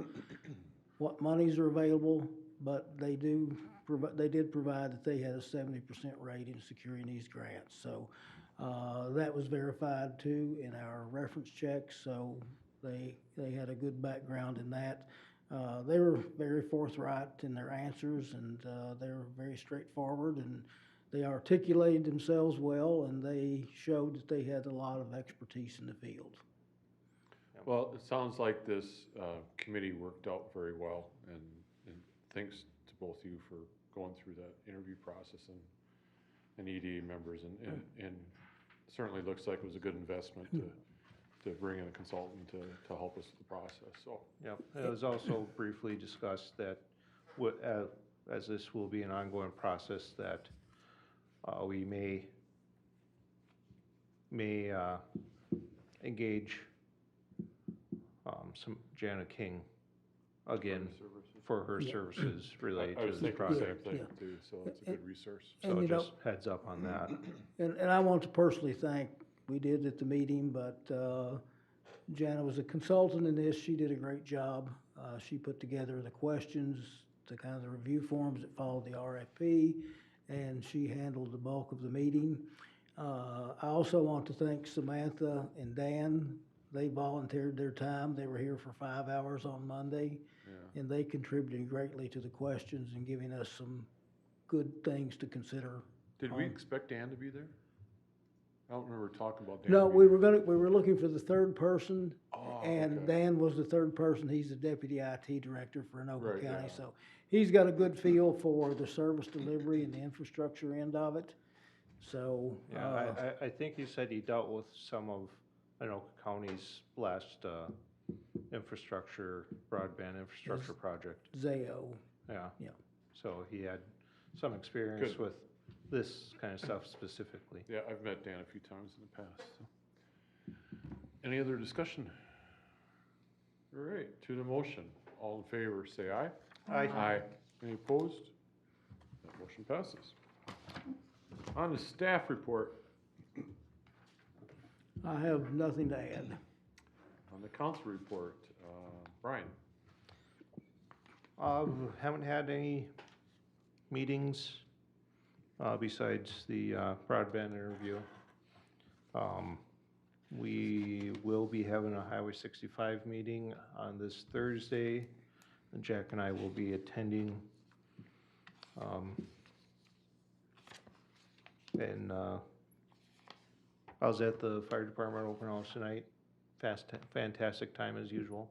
S2: what monies are available, but they did provide that they had a 70% rate in securing these grants. So that was verified too in our reference checks, so they had a good background in that. They were very forthright in their answers, and they were very straightforward, and they articulated themselves well, and they showed that they had a lot of expertise in the field.
S1: Well, it sounds like this committee worked out very well, and thanks to both of you for going through that interview process and EDA members, and certainly looks like it was a good investment to bring in a consultant to help us with the process, so.
S7: Yep, it was also briefly discussed that as this will be an ongoing process, that we may engage some Jana King again for her
S2: Yeah.
S7: services related
S1: I
S7: to
S1: was
S7: this
S1: thinking the same
S7: project.
S1: thing
S2: Yeah.
S1: too, so it's a good resource.
S2: And
S7: So
S2: you know-
S7: just heads up on that.
S2: And I want to personally thank, we did at the meeting, but Jana was a consultant in this. She did a great job. She put together the questions, the kind of the review forms that followed the RFP, and she handled the bulk of the meeting. I also want to thank Samantha and Dan. They volunteered their time. They were here for 5 hours on Monday,
S1: Yeah.
S2: and they contributed greatly to the questions and giving us some good things to consider.
S1: Did we expect Dan to be there? I don't remember talking about Dan.
S2: No,
S1: being
S2: we
S1: there.
S2: were looking for the third person,
S1: Oh,
S2: and
S1: okay.
S2: Dan was the third person. He's the deputy IT director for Anoka
S1: Right,
S2: County,
S1: yeah.
S2: so he's got a good feel for the service delivery and the infrastructure end of it. So,
S7: Yeah, I think he said he dealt with some of Anoka County's last broadband infrastructure project.
S2: Zayo,
S7: Yeah.
S2: Yeah.
S7: So he had some experience
S1: Good.
S7: with this kind of stuff specifically.
S1: Yeah, I've met Dan a few times in the past, so. Any other discussion? All right, to the motion, all in favor, say aye.
S7: Aye.
S1: Aye. Any opposed? That motion passes. On the staff report,
S2: I have nothing to add.
S1: on the council report, Brian.
S7: Haven't had any meetings besides the broadband interview. We will be having a Highway 65 meeting on this Thursday, and Jack and I will be attending. And I was at the fire department open house tonight. Fantastic time as usual.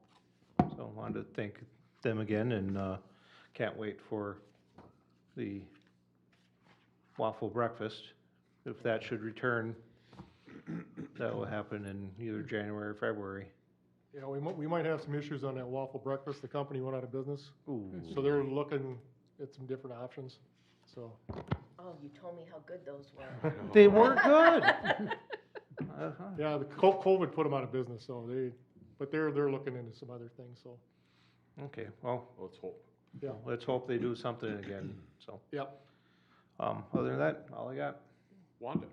S7: So I wanted to thank them again, and can't wait for the waffle breakfast. If that should return, that will happen in either January or February.
S3: Yeah, we might have some issues on that waffle breakfast. The company went out of business,
S7: Ooh.
S3: so they're looking at some different options, so.
S5: Oh, you told me how good those were.
S7: They were good. Uh-huh.
S3: Yeah, the COVID put them out of business, so but they're looking into some other things, so,
S7: Okay, well,
S1: Let's hope.
S3: yeah,
S7: let's hope they do something again, so.
S3: yep.
S7: Other than that, all I got.
S1: Wanda.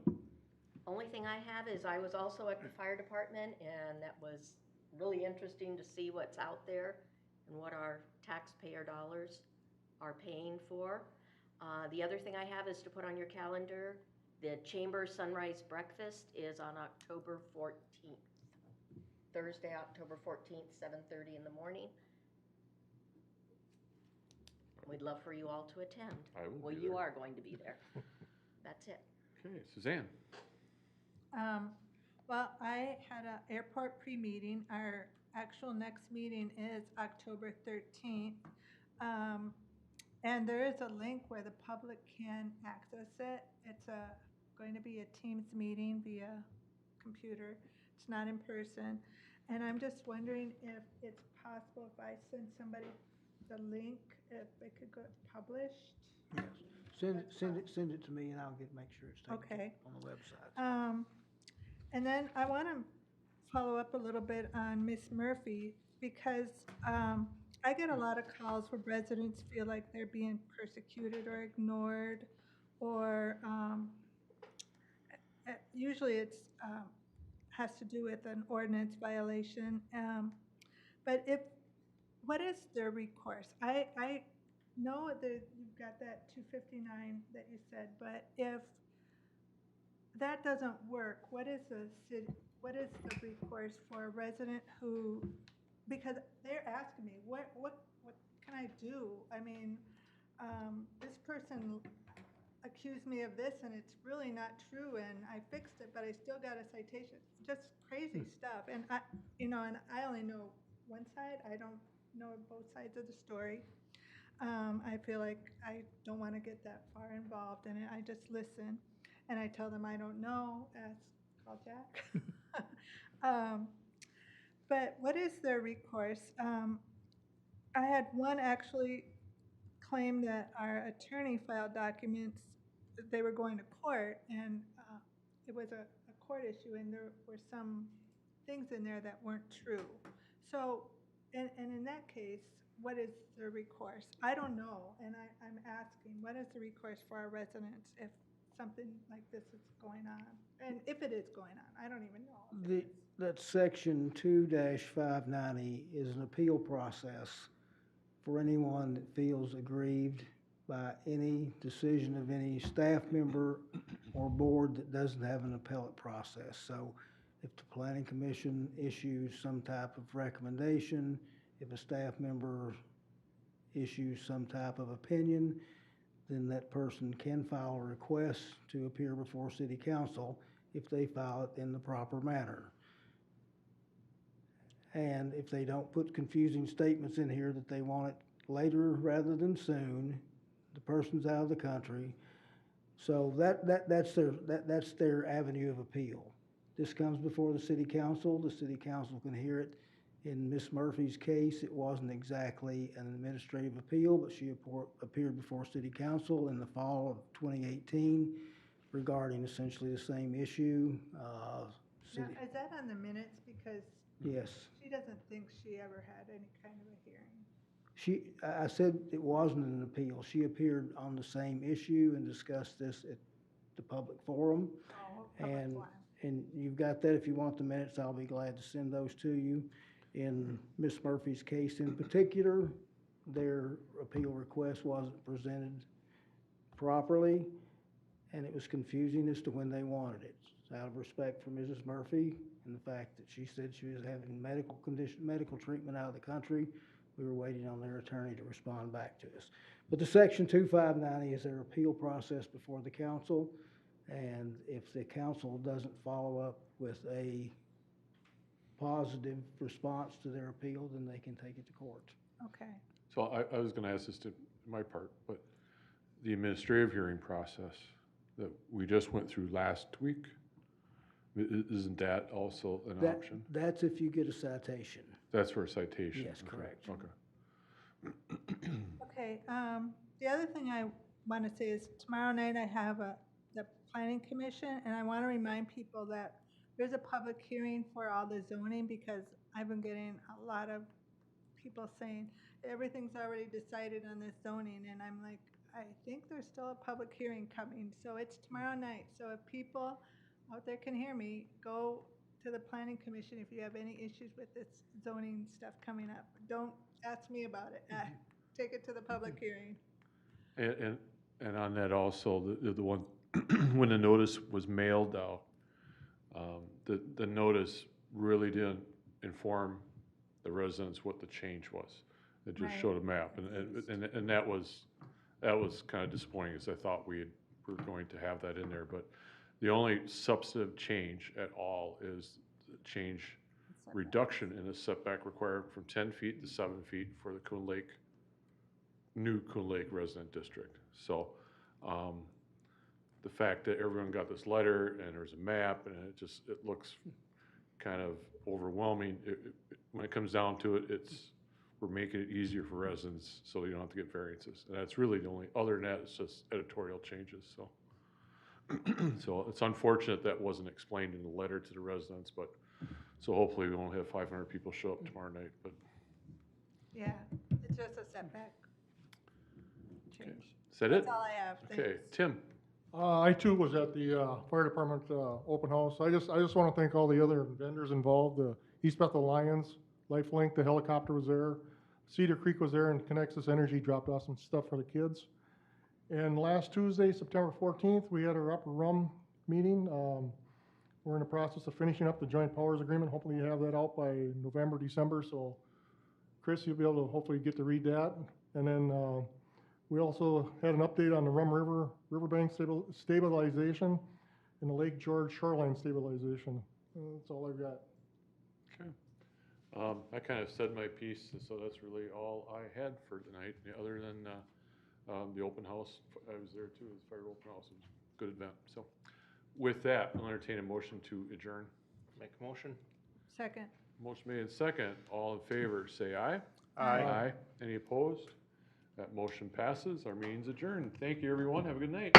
S5: Only thing I have is I was also at the fire department, and that was really interesting to see what's out there and what our taxpayer dollars are paying for. The other thing I have is to put on your calendar, the Chamber Sunrise Breakfast is on October 14th. Thursday, October 14th, 7:30 in the morning. We'd love for you all to attend.
S1: I will
S5: Well,
S1: be
S5: you
S1: there.
S5: are going to be there. That's it.
S1: Okay, Suzanne.
S4: Well, I had an airport pre-meeting. Our actual next meeting is October 13th. And there is a link where the public can access it. It's going to be a Teams meeting via computer. It's not in person. And I'm just wondering if it's possible if I send somebody the link, if it could go published.
S2: Yes. Send it to me, and I'll make sure it's taken
S4: Okay.
S2: on the website.
S4: And then I want to follow up a little bit on Miss Murphy, because I get a lot of calls where residents feel like they're being persecuted or ignored, or usually it's, has to do with an ordinance violation. But if, what is their recourse? I know that you've got that 259 that you said, but if that doesn't work, what is the recourse for a resident who, because they're asking me, what can I do? I mean, this person accused me of this and it's really not true and I fixed it, but I still got a citation. Just crazy stuff. And and I only know one side. I don't know both sides of the story. I feel like I don't want to get that far involved in it. I just listen and I tell them I don't know. Call Jack. But what is their recourse? I had one actually claim that our attorney filed documents, they were going to court, and it was a court issue, and there were some things in there that weren't true. So, and in that case, what is the recourse? I don't know, and I'm asking, what is the recourse for our residents if something like this is going on? And if it is going on, I don't even know. If it is.
S2: That section 2-590 is an appeal process for anyone that feels aggrieved by any decision of any staff member or board that doesn't have an appellate process. So if the planning commission issues some type of recommendation, if a staff member issues some type of opinion, then that person can file a request to appear before city council if they file it in the proper manner. And if they don't put confusing statements in here that they want it later rather than soon, the person's out of the country. So that's their avenue of appeal. This comes before the city council. The city council can hear it. In Miss Murphy's case, it wasn't exactly an administrative appeal, but she appeared before city council in the fall of 2018 regarding essentially the same issue.
S4: Now, is that on the minutes? Because
S2: Yes.
S4: she doesn't think she ever had any kind of a hearing.
S2: I said it wasn't an appeal. She appeared on the same issue and discussed this at the public forum.
S4: Oh, public forum.
S2: And you've got that. If you want the minutes, I'll be glad to send those to you. In Miss Murphy's case in particular, their appeal request wasn't presented properly, and it was confusing as to when they wanted it. Out of respect for Mrs. Murphy and the fact that she said she was having medical treatment out of the country, we were waiting on their attorney to respond back to us. But the section 2590 is their appeal process before the council, and if the council doesn't follow up with a positive response to their appeal, then they can take it to court.
S4: Okay.
S1: So I was gonna ask this to my part, but the administrative hearing process that we just went through last week, isn't that also an option?
S2: That's if you get a citation.
S1: That's for a citation?
S2: Yes,
S1: Okay,
S2: correct.
S1: Okay.
S4: Okay, the other thing I want to say is tomorrow night I have the planning commission, and I want to remind people that there's a public hearing for all the zoning, because I've been getting a lot of people saying everything's already decided on this zoning, and I'm like, I think there's still a public hearing coming, so it's tomorrow night. So if people out there can hear me, go to the planning commission if you have any issues with this zoning stuff coming up. Don't ask me about it. Take it to the public hearing.
S1: And on that also, the one, when the notice was mailed out, the notice really didn't inform the residents what the change was. It just
S4: Right.
S1: showed a map, and that was kind of disappointing, as I thought were going to have that in there. But the only substantive change at all is the change reduction in the setback required from 10 feet to 7 feet for the new Coon Lake resident district. So the fact that everyone got this letter and there's a map and it looks kind of overwhelming. When it comes down to it, we're making it easier for residents so you don't have to get variances. And that's really the only, other than that, it's just editorial changes, so. So it's unfortunate that wasn't explained in the letter to the residents, but, so hopefully we won't have 500 people show up tomorrow night, but.
S4: Yeah, it's just a setback change.
S1: Is that it?
S4: That's all I have.
S1: Okay,
S4: Thanks.
S1: Tim?
S3: I too was at the fire department open house. I just want to thank all the other vendors involved, the East Bethel Lions, Lifelink, the helicopter was there, Cedar Creek was there, and Connexus Energy dropped off some stuff for the kids. And last Tuesday, September 14th, we had our Upper Rum meeting. We're in the process of finishing up the joint powers agreement. Hopefully you have that out by November, December. So Chris, you'll be able to hopefully get to read that. And then we also had an update on the Rum River riverbank stabilization and the Lake George shoreline stabilization. That's all I've got.
S1: Okay. I kind of said my piece, and so that's really all I had for tonight, other than the open house. I was there too, the fire open house. It was a good event. So with that, I'll entertain a motion to adjourn.
S7: Make a motion?
S4: Second.
S1: Motion made in second. All in favor, say aye.
S4: Aye.
S1: Any opposed? That motion passes. Our meeting's adjourned. Thank you, everyone. Have a good night.